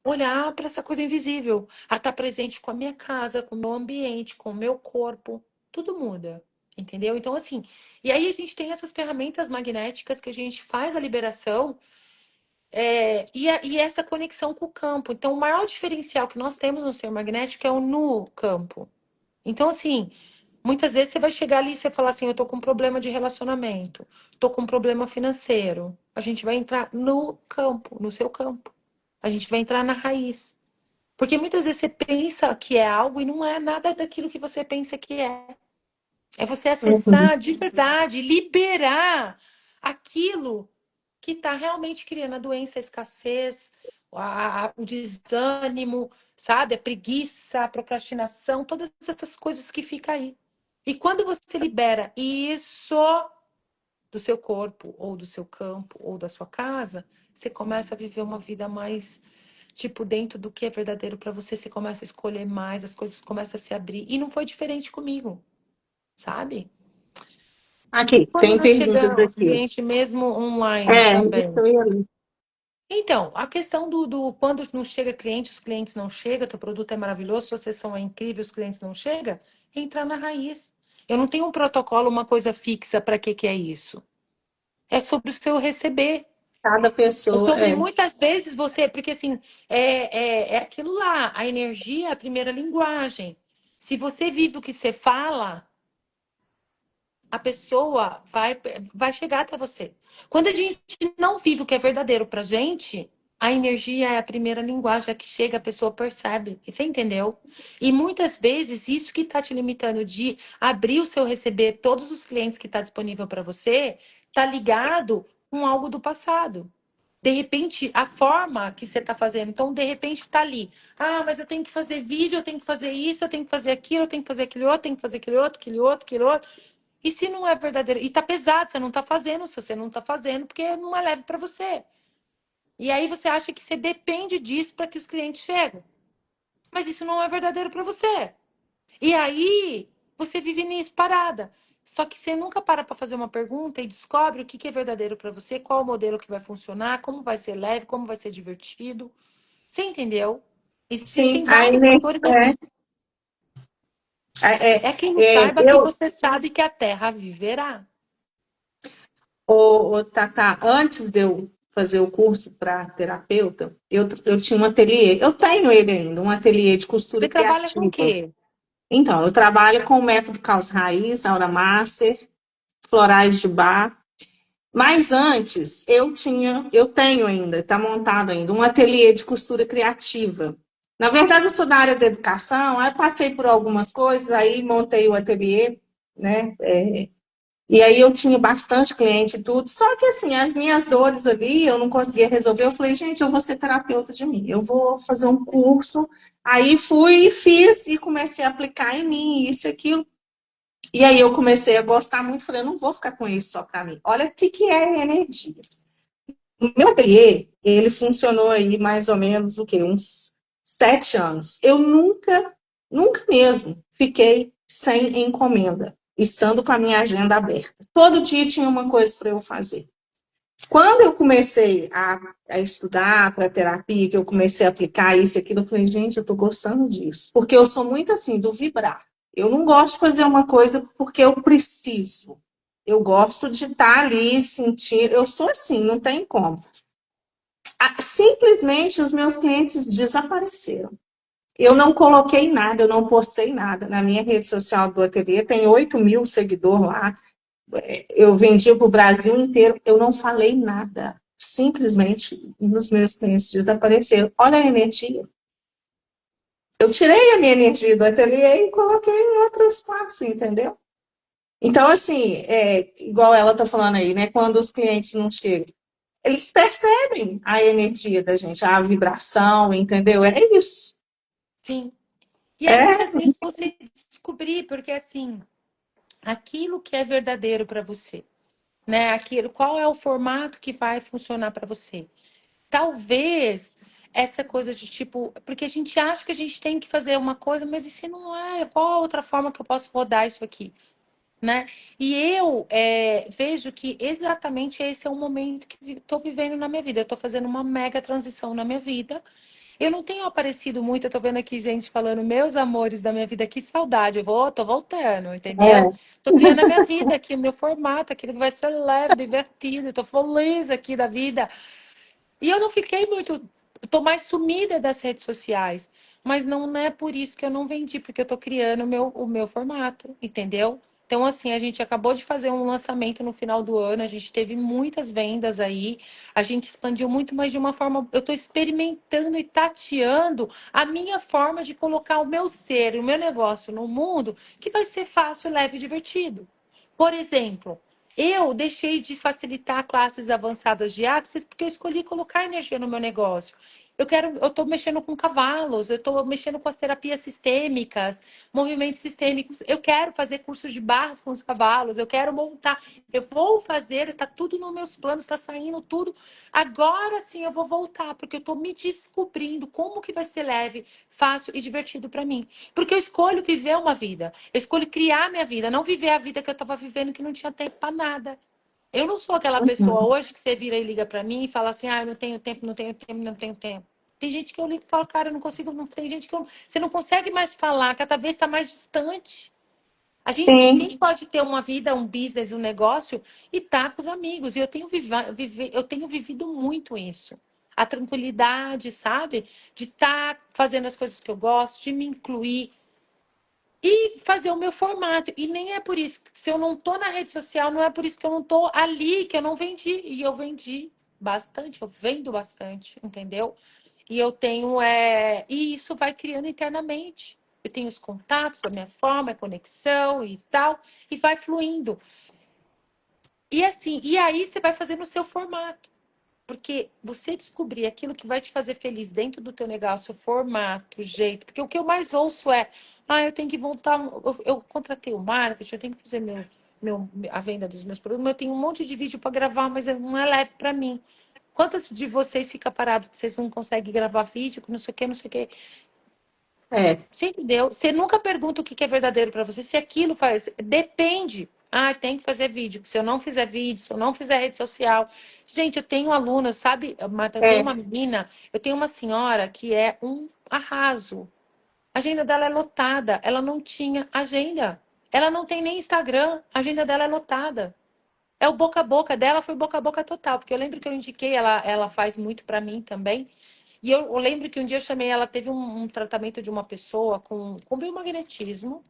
olhar para essa coisa invisível, a estar presente com a minha casa, com o meu ambiente, com o meu corpo, tudo muda. Entendeu? Então, assim, e aí a gente tem essas ferramentas magnéticas que a gente faz a liberação e essa conexão com o campo. Então, o maior diferencial que nós temos no ser magnético é o no campo. Então, assim, muitas vezes você vai chegar ali e você falar assim, eu tô com um problema de relacionamento, tô com um problema financeiro. A gente vai entrar no campo, no seu campo. A gente vai entrar na raiz. Porque muitas vezes você pensa que é algo e não é nada daquilo que você pensa que é. É você Uhum. acessar de verdade, liberar aquilo que está realmente criando a doença, a escassez, o desânimo, sabe? A preguiça, a procrastinação, todas essas coisas que ficam aí. E quando você libera isso do seu corpo, ou do seu campo, ou da sua casa, você começa a viver uma vida mais, tipo, dentro do que é verdadeiro para você. Você começa a escolher mais, as coisas começam a se abrir. E não foi diferente comigo, sabe? Aqui, Quando tem não perguntas chega os aqui. clientes mesmo online É, isso também. eu ia ler. Então, a questão do quando não chega cliente, os clientes não chegam, teu produto é maravilhoso, sua sessão é incrível, os clientes não chegam, entrar na raiz. Eu não tenho um protocolo, uma coisa fixa para que é isso. É sobre o seu receber. Cada É pessoa sobre é. muitas vezes você, porque assim, é aquilo lá, a energia é a primeira linguagem. Se você vive o que você fala, a pessoa vai chegar até você. Quando a gente não vive o que é verdadeiro pra gente, a energia é a primeira linguagem, a que chega, a pessoa percebe. Você entendeu? E muitas vezes isso que está te limitando de abrir o seu receber, todos os clientes que está disponível para você, tá ligado com algo do passado. De repente, a forma que você está fazendo. Então, de repente, está ali. Ah, mas eu tenho que fazer vídeo, eu tenho que fazer isso, eu tenho que fazer aquilo, eu tenho que fazer aquele outro, eu tenho que fazer aquele outro, aquele outro, aquele outro. E se não é verdadeiro? E tá pesado, você não tá fazendo, se você não tá fazendo, porque não é leve para você. E aí você acha que você depende disso para que os clientes cheguem. Mas isso não é verdadeiro para você. E aí você vive nisso parada. Só que você nunca para fazer uma pergunta e descobre o que é verdadeiro para você, qual o modelo que vai funcionar, como vai ser leve, como vai ser divertido. Você entendeu? Sim, Existem a vários fatores assim. É quem não saiba que eu, você sabe que a Terra viverá. Tata, antes de eu fazer o curso para terapeuta, eu tinha um ateliê, eu tenho ele ainda, um ateliê de costura Você trabalha com o criativa. quê? Então, eu trabalho com o método Caos Raiz, Aura Master, florais de bar. Mas antes, eu tenho ainda, está montado ainda, um ateliê de costura criativa. Na verdade, eu sou da área da educação, aí passei por algumas coisas, aí montei o ateliê, né? E aí eu tinha bastante cliente e tudo. Só que assim, as minhas dores ali, eu não conseguia resolver. Eu falei, gente, eu vou ser terapeuta de mim. Eu vou fazer um curso. Aí fui e fiz e comecei a aplicar em mim, isso e aquilo. E aí eu comecei a gostar muito, falei, eu não vou ficar com isso só para mim. Olha o que, que é energia. O meu ateliê, ele funcionou aí mais ou menos, o quê? Uns 7 anos. Eu nunca mesmo fiquei sem encomenda, estando com a minha agenda aberta. Todo dia tinha uma coisa para eu fazer. Quando eu comecei a estudar para terapia, que eu comecei a aplicar isso e aquilo, eu falei, gente, eu estou gostando disso. Porque eu sou muito assim, do vibrar. Eu não gosto de fazer uma coisa porque eu preciso. Eu gosto de estar ali, sentir. Eu sou assim, não tem como. Simplesmente os meus clientes desapareceram. Eu não coloquei nada, eu não postei nada. Na minha rede social do ateliê tem 8 mil seguidores lá. Eu vendia para o Brasil inteiro, eu não falei nada. Simplesmente os meus clientes desapareceram. Olha a energia. Eu tirei a minha energia do ateliê e coloquei em outro espaço, entendeu? Então, assim, igual ela está falando aí, né? Quando os clientes não chegam, eles percebem a energia da gente, a vibração, entendeu? É isso. Sim. E é É, muitas vezes você descobrir, porque assim, aquilo que é verdadeiro para você, né? Aquilo, qual é o formato que vai funcionar para você? Talvez essa coisa de tipo, porque a gente acha que a gente tem que fazer uma coisa, mas e se não é? Qual a outra forma que eu posso rodar isso aqui, né? E eu vejo que exatamente esse é o momento que estou vivendo na minha vida. Eu estou fazendo uma mega transição na minha vida. Eu não tenho aparecido muito, eu tô vendo aqui gente falando, meus amores da minha vida, que saudade. Tô voltando, entendeu? é. Tô criando a minha vida aqui, o meu formato, aquilo que vai ser leve, divertido, tô feliz aqui da vida. E eu não fiquei muito. Tô mais sumida das redes sociais. Mas não é por isso que eu não vendi, porque eu tô criando o meu formato, entendeu? Então, assim, a gente acabou de fazer um lançamento no final do ano, a gente teve muitas vendas aí, a gente expandiu muito, mas de uma forma. Eu tô experimentando e tateando a minha forma de colocar o meu ser, o meu negócio no mundo, que vai ser fácil, leve e divertido. Por exemplo, eu deixei de facilitar classes avançadas de Axis porque eu escolhi colocar energia no meu negócio. Eu estou mexendo com cavalos, eu estou mexendo com as terapias sistêmicas, movimentos sistêmicos. Eu quero fazer cursos de barras com os cavalos, eu quero montar, eu vou fazer, está tudo nos meus planos, está saindo tudo. Agora sim eu vou voltar, porque eu estou me descobrindo como que vai ser leve, fácil e divertido para mim. Porque eu escolho viver uma vida, eu escolho criar minha vida, não viver a vida que eu estava vivendo que não tinha tempo para nada. Eu não sou aquela pessoa Uhum. hoje que você vira e liga para mim e fala assim, ah, eu não tenho tempo, não tenho tempo, não tenho tempo. Tem gente que eu ligo e falo, cara, eu não consigo, não tem gente que você não consegue mais falar, cada vez está mais distante. A gente sim Sim, pode ter uma vida, um business, um negócio e tá com os amigos. E eu tenho vivido muito isso. A tranquilidade, sabe? De estar fazendo as coisas que eu gosto, de me incluir e fazer o meu formato. E nem é por isso, se eu não tô na rede social, não é por isso que eu não tô ali, que eu não vendi. E eu vendi bastante, eu vendo bastante, entendeu? E eu tenho, e isso vai criando internamente. Eu tenho os contatos, a minha forma, a conexão e tal, e vai fluindo. E assim, e aí você vai fazendo o seu formato. Porque você descobrir aquilo que vai te fazer feliz dentro do teu negócio, o formato, o jeito. Porque o que eu mais ouço é, ah, eu tenho que voltar, eu contratei o marketing, eu tenho que fazer a venda dos meus produtos, mas eu tenho um monte de vídeo para gravar, mas não é leve para mim. Quantas de vocês fica parado porque vocês não conseguem gravar vídeo, que não sei o que, não sei o que. é. Você entendeu? Você nunca pergunta o que é verdadeiro para você, se aquilo faz. Depende. Ah, tem que fazer vídeo. Se eu não fizer vídeo, se eu não fizer rede social. Gente, eu tenho alunos, sabe, Marta? Eu tenho É. uma menina, eu tenho uma senhora que é um arraso. A agenda dela é lotada. Ela não tinha agenda. Ela não tem nem Instagram. A agenda dela é lotada. É o boca a boca dela, foi boca a boca total. Porque eu lembro que eu indiquei, ela faz muito para mim também. E eu lembro que um dia eu chamei ela, teve um tratamento de uma pessoa com biomagnetismo,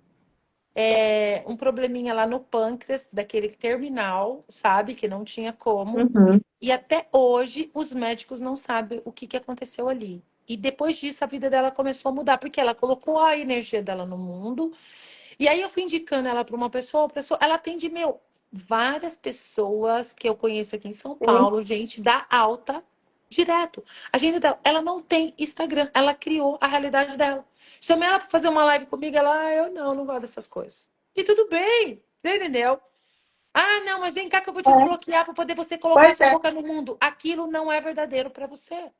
um probleminha lá no pâncreas, daquele terminal, sabe? Que não tinha como. Uhum. E até hoje os médicos não sabem o que, que aconteceu ali. E depois disso a vida dela começou a mudar, porque ela colocou a energia dela no mundo. E aí eu fui indicando ela para uma pessoa, ela atende, várias pessoas que eu conheço aqui em São Sim. Paulo, gente da alta, direto. A agenda dela, ela não tem Instagram, ela criou a realidade dela. Chamei ela para fazer uma live comigo, ela, eu não gosto dessas coisas. E tudo bem, você entendeu? Ah, não, mas vem cá que eu vou É, desbloquear para poder você colocar pois sua é. boca no mundo. Aquilo não é verdadeiro para você.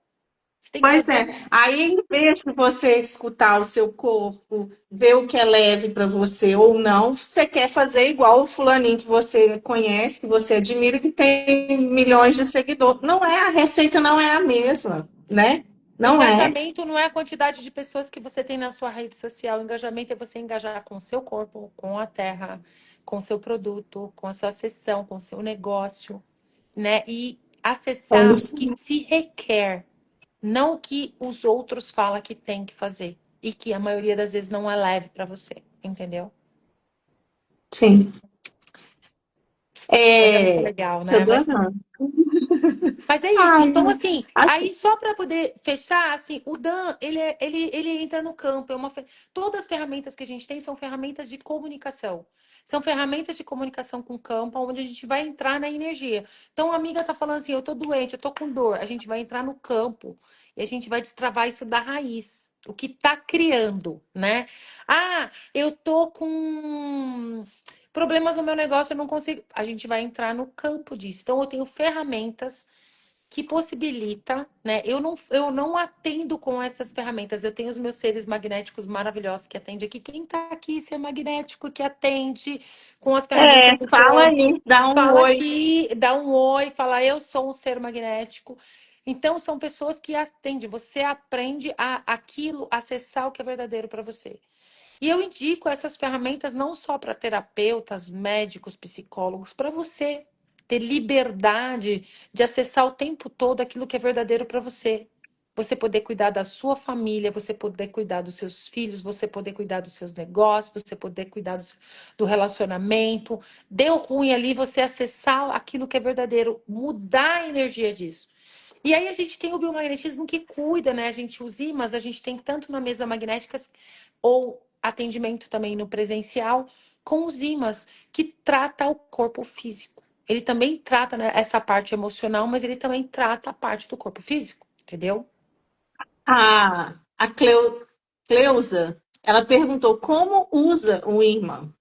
Você tem que Pois fazer. é. Aí, em vez de você escutar o seu corpo, ver o que é leve para você ou não, você quer fazer igual o fulaninho que você conhece, que você admira, que tem milhões de seguidores. Não é, a receita não é a mesma, né? Não é. Engajamento não é a quantidade de pessoas que você tem na sua rede social. Engajamento é você engajar com o seu corpo, com a terra, com o seu produto, com a sua sessão, com o seu negócio, né? E É acessar o isso. que se requer, não o que os outros falam que tem que fazer. E que a maioria das vezes não é leve para você, entendeu? Sim. Mas é muito É, legal, tô né? adorando. Mas é isso. Ai, Então, assim, assim, aí só para poder fechar, assim, o Dan, ele entra no campo. Todas as ferramentas que a gente tem são ferramentas de comunicação. São ferramentas de comunicação com o campo, onde a gente vai entrar na energia. Então, a amiga tá falando assim, eu tô doente, eu tô com dor. A gente vai entrar no campo e a gente vai destravar isso da raiz. O que tá criando, né? Ah, eu tô com problemas no meu negócio, eu não consigo. A gente vai entrar no campo disso. Então, eu tenho ferramentas que possibilita, né? Eu não atendo com essas ferramentas. Eu tenho os meus seres magnéticos maravilhosos que atendem aqui. Quem tá aqui, ser magnético, que atende com as ferramentas do fala campo, aí, dá um fala oi. aqui, dá um oi, fala eu sou um ser magnético. Então, são pessoas que atendem. Você aprende a aquilo, acessar o que é verdadeiro para você. E eu indico essas ferramentas não só para terapeutas, médicos, psicólogos, para você ter liberdade de acessar o tempo todo aquilo que é verdadeiro para você. Você poder cuidar da sua família, você poder cuidar dos seus filhos, você poder cuidar dos seus negócios, você poder cuidar do relacionamento. Deu ruim ali, você acessar aquilo que é verdadeiro, mudar a energia disso. E aí a gente tem o biomagnetismo que cuida, né? A gente usa ímãs, a gente tem tanto na mesa magnética ou atendimento também no presencial com os ímãs, que trata o corpo físico. Ele também trata, né, essa parte emocional, mas ele também trata a parte do corpo físico, entendeu? A Cleusa, ela perguntou como usa o imã.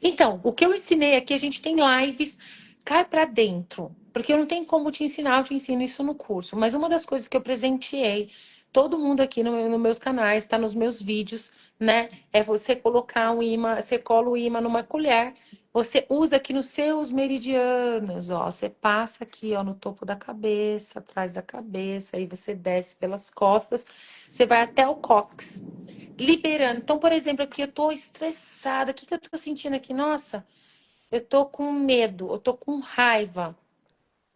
Então, o que eu ensinei aqui, a gente tem lives, cai pra dentro. Porque eu não tenho como te ensinar, eu te ensino isso no curso. Mas uma das coisas que eu presenteei todo mundo aqui nos meus canais, tá nos meus vídeos, né? É você colocar um imã, você cola o imã numa colher, você usa aqui nos seus meridianos, ó. Você passa aqui, ó, no topo da cabeça, atrás da cabeça, aí você desce pelas costas, você vai até o cóccix liberando. Então, por exemplo, aqui eu tô estressada. O que que eu tô sentindo aqui? Nossa, eu tô com medo, eu tô com raiva.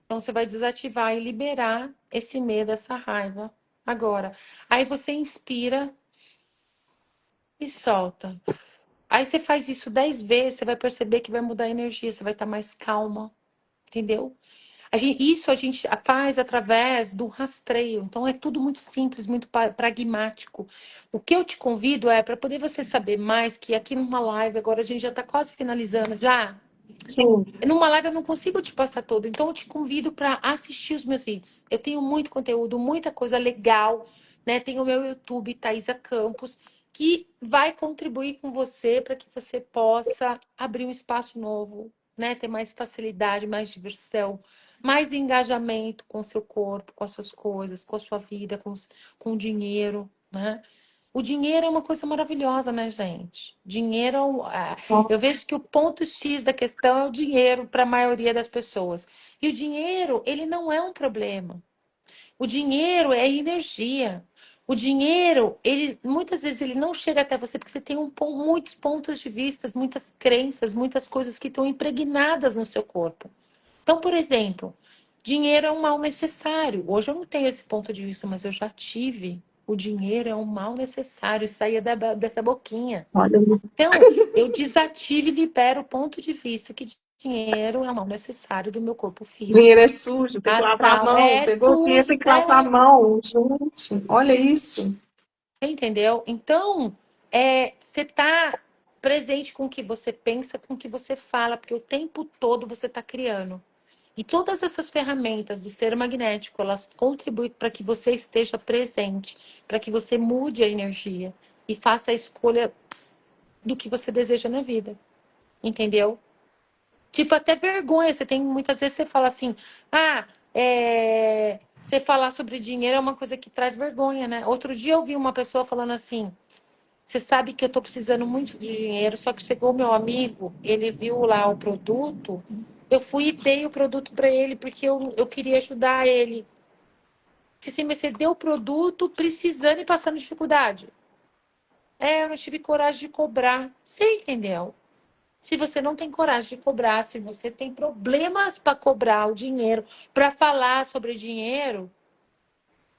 Então, você vai desativar e liberar esse medo, essa raiva agora. Aí você inspira e solta. Aí você faz isso 10 vezes, você vai perceber que vai mudar a energia, você vai estar mais calma, entendeu? Isso a gente faz através do rastreio. Então é tudo muito simples, muito pragmático. O que eu te convido é para poder você saber mais que aqui numa live, agora a gente já está quase finalizando já. Sim. Numa live eu não consigo te passar todo, então eu te convido para assistir os meus vídeos. Eu tenho muito conteúdo, muita coisa legal, né? Tem o meu YouTube, Thaisa Campos, que vai contribuir com você para que você possa abrir um espaço novo, né? Ter mais facilidade, mais diversão, mais engajamento com o seu corpo, com as suas coisas, com a sua vida, com o dinheiro, né? O dinheiro é uma coisa maravilhosa, né, gente? Dinheiro, eu vejo que o ponto X da questão é o dinheiro para a maioria das pessoas. E o dinheiro, ele não é um problema. O dinheiro é energia. O dinheiro, ele muitas vezes ele não chega até você porque você tem muitos pontos de vista, muitas crenças, muitas coisas que estão impregnadas no seu corpo. Então, por exemplo, dinheiro é um mal necessário. Hoje eu não tenho esse ponto de vista, mas eu já tive. O dinheiro é um mal necessário, saía dessa boquinha. Olha, Então, eu desativo e libero o ponto de vista que dinheiro é um mal necessário do meu corpo dinheiro físico. é sujo, tem que lavar a Astral mão. é Pegou o dinheiro, sujo, tem que lavar a mão. Gente, olha isso. entendeu? Então, você tá presente com o que você pensa, com o que você fala, porque o tempo todo você está criando. E todas essas ferramentas do ser magnético, elas contribuem para que você esteja presente, para que você mude a energia e faça a escolha do que você deseja na vida. Entendeu? Tipo, até vergonha. Você tem, muitas vezes você fala assim, você falar sobre dinheiro é uma coisa que traz vergonha, né? Outro dia eu vi uma pessoa falando assim, você sabe que eu tô precisando muito de dinheiro, só que chegou meu amigo, ele viu lá o produto, eu fui e dei o produto para ele, porque eu queria ajudar ele. Falei assim, mas você deu o produto precisando e passando dificuldade. Eu não tive coragem de cobrar. Você entendeu? Se você não tem coragem de cobrar, se você tem problemas para cobrar o dinheiro, para falar sobre dinheiro,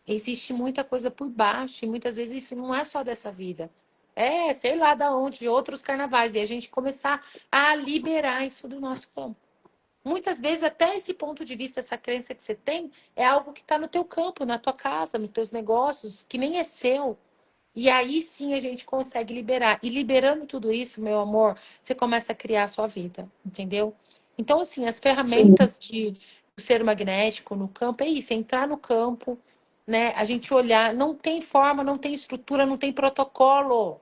existe muita coisa por baixo. E muitas vezes isso não é só dessa vida. Sei lá da onde, de outros carnavais. E a gente começar a liberar isso do nosso campo. Muitas vezes, até esse ponto de vista, essa crença que você tem, é algo que está no teu campo, na tua casa, nos teus negócios, que nem é seu. E aí sim a gente consegue liberar. E liberando tudo isso, meu amor, você começa a criar a sua vida, entendeu? Então, assim, as Sim. ferramentas do ser magnético no campo é isso, é entrar no campo, né? A gente olhar, não tem forma, não tem estrutura, não tem protocolo.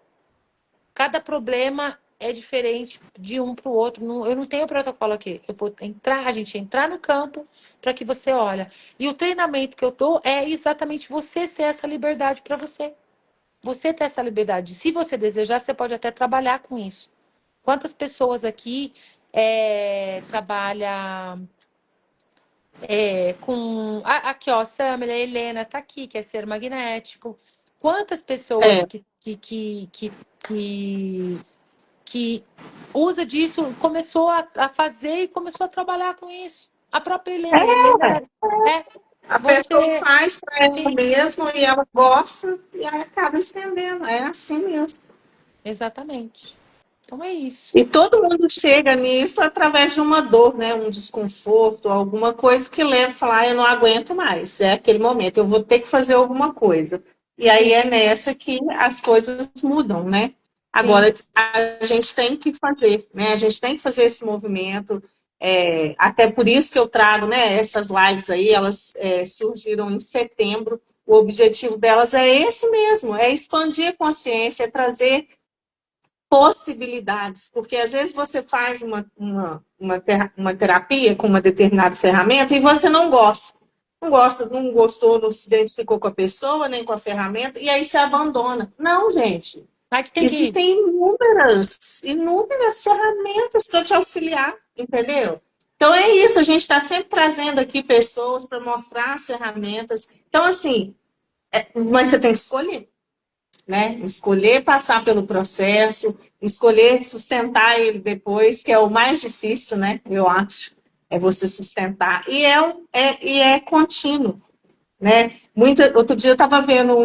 Cada problema é diferente de um para o outro. Eu não tenho protocolo aqui. Eu vou entrar, a gente entrar no campo para que você olha. E o treinamento que eu dou é exatamente você ser essa liberdade para você. Você ter essa liberdade. Se você desejar, você pode até trabalhar com isso. Quantas pessoas aqui trabalham com... Aqui, ó, Samela, a Helena tá aqui, que é ser magnético. Quantas pessoas É, que usa disso, começou a fazer e começou a trabalhar com isso. A própria Helena. é, Helena, é, a pessoa você... faz para ela Sim, mesma e ela gosta e aí acaba estendendo. É assim mesmo. exatamente. Então é isso. E todo mundo chega nisso através de uma dor, né? Um desconforto, alguma coisa que leva a falar, eu não aguento mais. É aquele momento, eu vou ter que fazer alguma coisa. E aí Sim, é nessa que as coisas mudam, né? sim. Agora, a gente tem que fazer, né? A gente tem que fazer esse movimento. Até por isso que eu trago, né, essas lives aí, elas surgiram em setembro. O objetivo delas é esse mesmo, é expandir a consciência, é trazer possibilidades, porque às vezes você faz uma terapia com uma determinada ferramenta e você não gosta. Não gosta, não gostou, não se identificou com a pessoa, nem com a ferramenta, e aí você abandona. Não, gente. Aí que tem que ir. Existem inúmeras ferramentas para te auxiliar, entendeu? Então é isso, a gente está sempre trazendo aqui pessoas para mostrar as ferramentas. Então, assim, mas você tem que escolher, né? Escolher passar pelo processo, escolher sustentar ele depois, que é o mais difícil, né? Eu acho, é você sustentar. E é contínuo, né? Outro dia eu estava vendo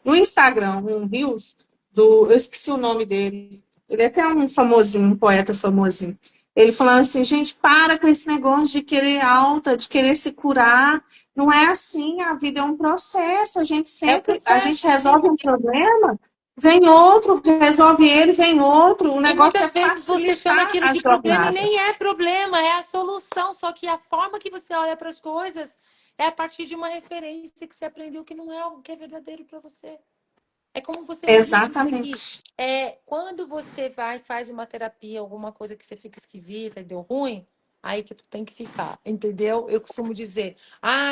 no Instagram, um Reels eu esqueci o nome dele. Ele é até um famosinho, um poeta famosinho. Ele falando assim, gente, para com esse negócio de querer alta, de querer se curar. Não é assim, a vida é um processo. É o A gente processo, sim. resolve um problema, vem outro, resolve ele, vem outro. O E negócio é muitas vezes você chama facilitar aquilo a de problema e jornada. nem é problema, é a solução. Só que a forma que você olha para as coisas é a partir de uma referência que você aprendeu que não é algo que é verdadeiro para você. É como você mesmo disse aqui. Exatamente. Quando você vai e faz uma terapia, alguma coisa que você fica esquisita e deu ruim, aí que tu tem que ficar, entendeu? Eu costumo dizer,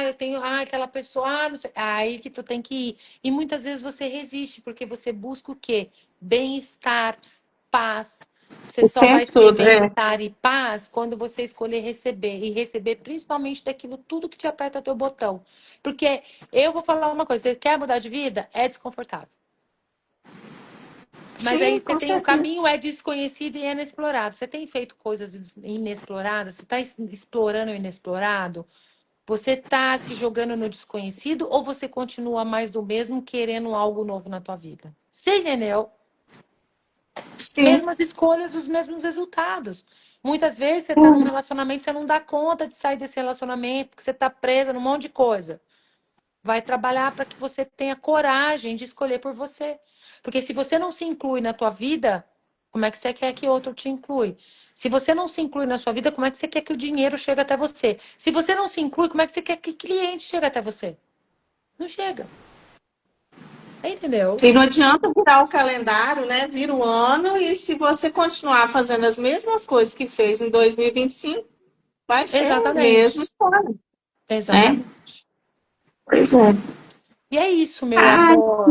eu tenho, aquela pessoa, não sei, aí que tu tem que ir. E muitas vezes você resiste, porque você busca o quê? Bem-estar, paz. Você O só vai tempo ter todo, bem-estar e paz quando você escolher receber. E receber principalmente daquilo tudo que te aperta teu botão. Porque eu vou falar uma coisa, você quer mudar de vida? É desconfortável. Mas aí Sim, você com tem o certeza. caminho é desconhecido e é inexplorado. Você tem feito coisas inexploradas? Você está explorando o inexplorado? Você está se jogando no desconhecido ou você continua mais do mesmo querendo algo novo na tua vida? Você entendeu? Sim, Mesmas escolhas, os mesmos resultados. Muitas vezes você está num relacionamento, você não dá conta de sair desse relacionamento, porque você está presa num monte de coisa. Vai trabalhar para que você tenha coragem de escolher por você. Porque se você não se inclui na tua vida, como é que você quer que outro te inclui? Se você não se inclui na sua vida, como é que você quer que o dinheiro chegue até você? Se você não se inclui, como é que você quer que cliente chegue até você? Não chega. Entendeu? E não adianta virar o calendário, né? Vira o ano, e se você continuar fazendo as mesmas coisas que fez em 2025, vai ser a mesma Exatamente. história, né? Exatamente. Pois é. E é isso, meu Ai, amor.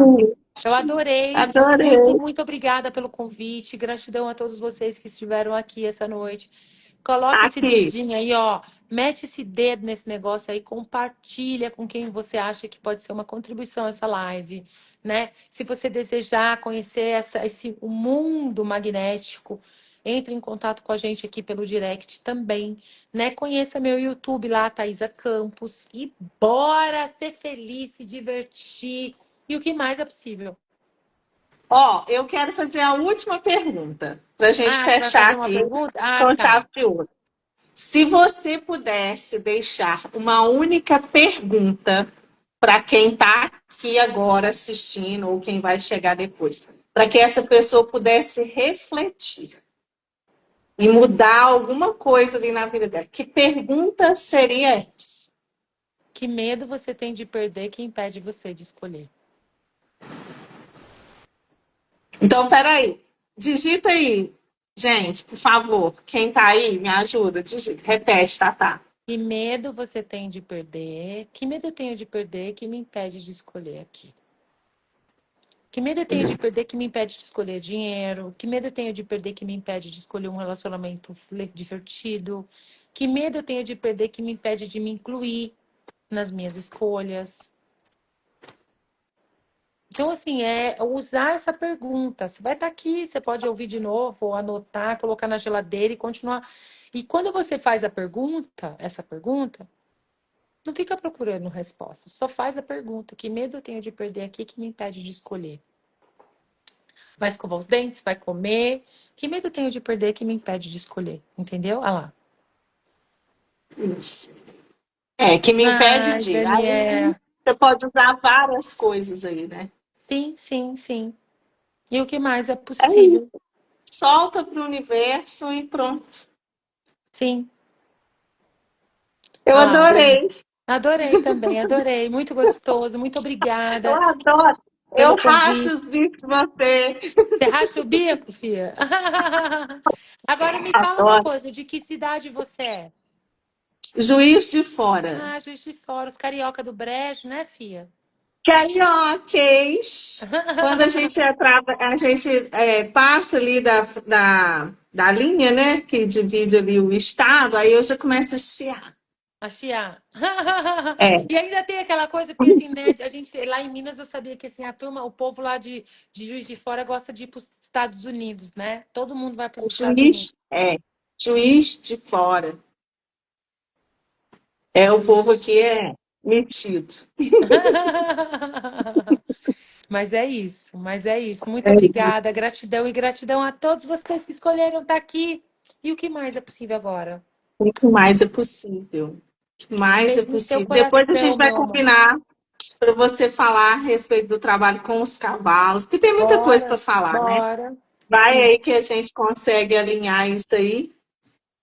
Eu gente, adorei. Muito, adorei. muito obrigada pelo convite. Gratidão a todos vocês que estiveram aqui essa noite. Coloca esse Aqui. dedinho aí, ó. Mete esse dedo nesse negócio aí, compartilha com quem você acha que pode ser uma contribuição a essa live, né? Se você desejar conhecer o mundo magnético, entre em contato com a gente aqui pelo direct também, né? Conheça meu YouTube lá, Thaisa Campos, e bora ser feliz, se divertir e o que mais é possível. Ó, eu quero fazer a última pergunta, para a gente Ah, você vai fechar fazer uma aqui pergunta? Ah, com tá. chave de ouro. Se você pudesse deixar uma única pergunta para quem está aqui agora assistindo ou quem vai chegar depois, para que essa pessoa pudesse refletir e mudar alguma coisa ali na vida dela, que pergunta seria essa? Que medo você tem de perder que impede você de escolher? Então, peraí, digita aí, gente, por favor. Quem está aí, me ajuda, digita, repete, tá? Que medo você tem de perder? Que medo eu tenho de perder que me impede de escolher aqui? Que medo eu tenho de perder que me impede de escolher dinheiro? Que medo eu tenho de perder que me impede de escolher um relacionamento divertido? Que medo eu tenho de perder que me impede de me incluir nas minhas escolhas? Então, assim, é usar essa pergunta. Você vai estar aqui, você pode ouvir de novo, ou anotar, colocar na geladeira e continuar. E quando você faz a pergunta, essa pergunta, não fica procurando resposta, só faz a pergunta. Que medo eu tenho de perder aqui que me impede de escolher? Vai escovar os dentes? Vai comer? Que medo eu tenho de perder que me impede de escolher? Entendeu? Ah lá. Isso. É, que me impede Ai, de. Aí Daniela. você pode usar várias coisas aí, né? Sim, sim, sim. E o que mais é É isso. possível? Solta para o universo e pronto. Sim. Eu Ah lá, adorei. adorei também, adorei. Muito gostoso, muito Eu obrigada adoro. Eu pelo racho convite. os bicos de você. Você racha o bico, filha? Agora me fala uma Adoro. coisa, de que cidade você é? Juiz de Fora. Ah, Juiz de Fora, os carioca do Brejo, né, filha? Carioquês. Quando a gente passa ali da linha, né? Que divide ali o estado, aí eu já começo a chiar. A chiar. É. E ainda tem aquela coisa, porque assim, né, a gente, lá em Minas eu sabia que assim, a turma, o povo lá de Juiz de Fora gosta de ir para os Estados Unidos, né? Todo mundo vai para os Estados Unidos. Juiz de Fora. É, o povo Juiz. aqui é metido. Mas é isso, mas é isso. Muito É, obrigada, gratidão e gratidão a todos vocês que escolheram estar aqui. E o que mais é possível agora? o que mais é possível? O que mais é Beijo no seu possível? Depois a coração, gente vai meu amor. combinar para você falar a respeito do trabalho com os cavalos, porque tem muita coisa para Bora, falar, né? bora. Vai Sim, aí que a gente consegue alinhar isso aí.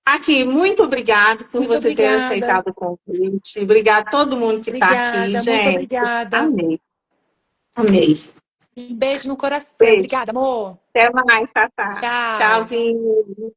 Aqui, muito obrigado por muito você ter obrigada. aceitado o convite. Obrigado a todo mundo que está aqui, Obrigada, muito gente. obrigada. Amei, amei. Um beijo no coração. Beijo. Obrigada, amor. Até mais, Tatá. Tchau. Tchauzinho.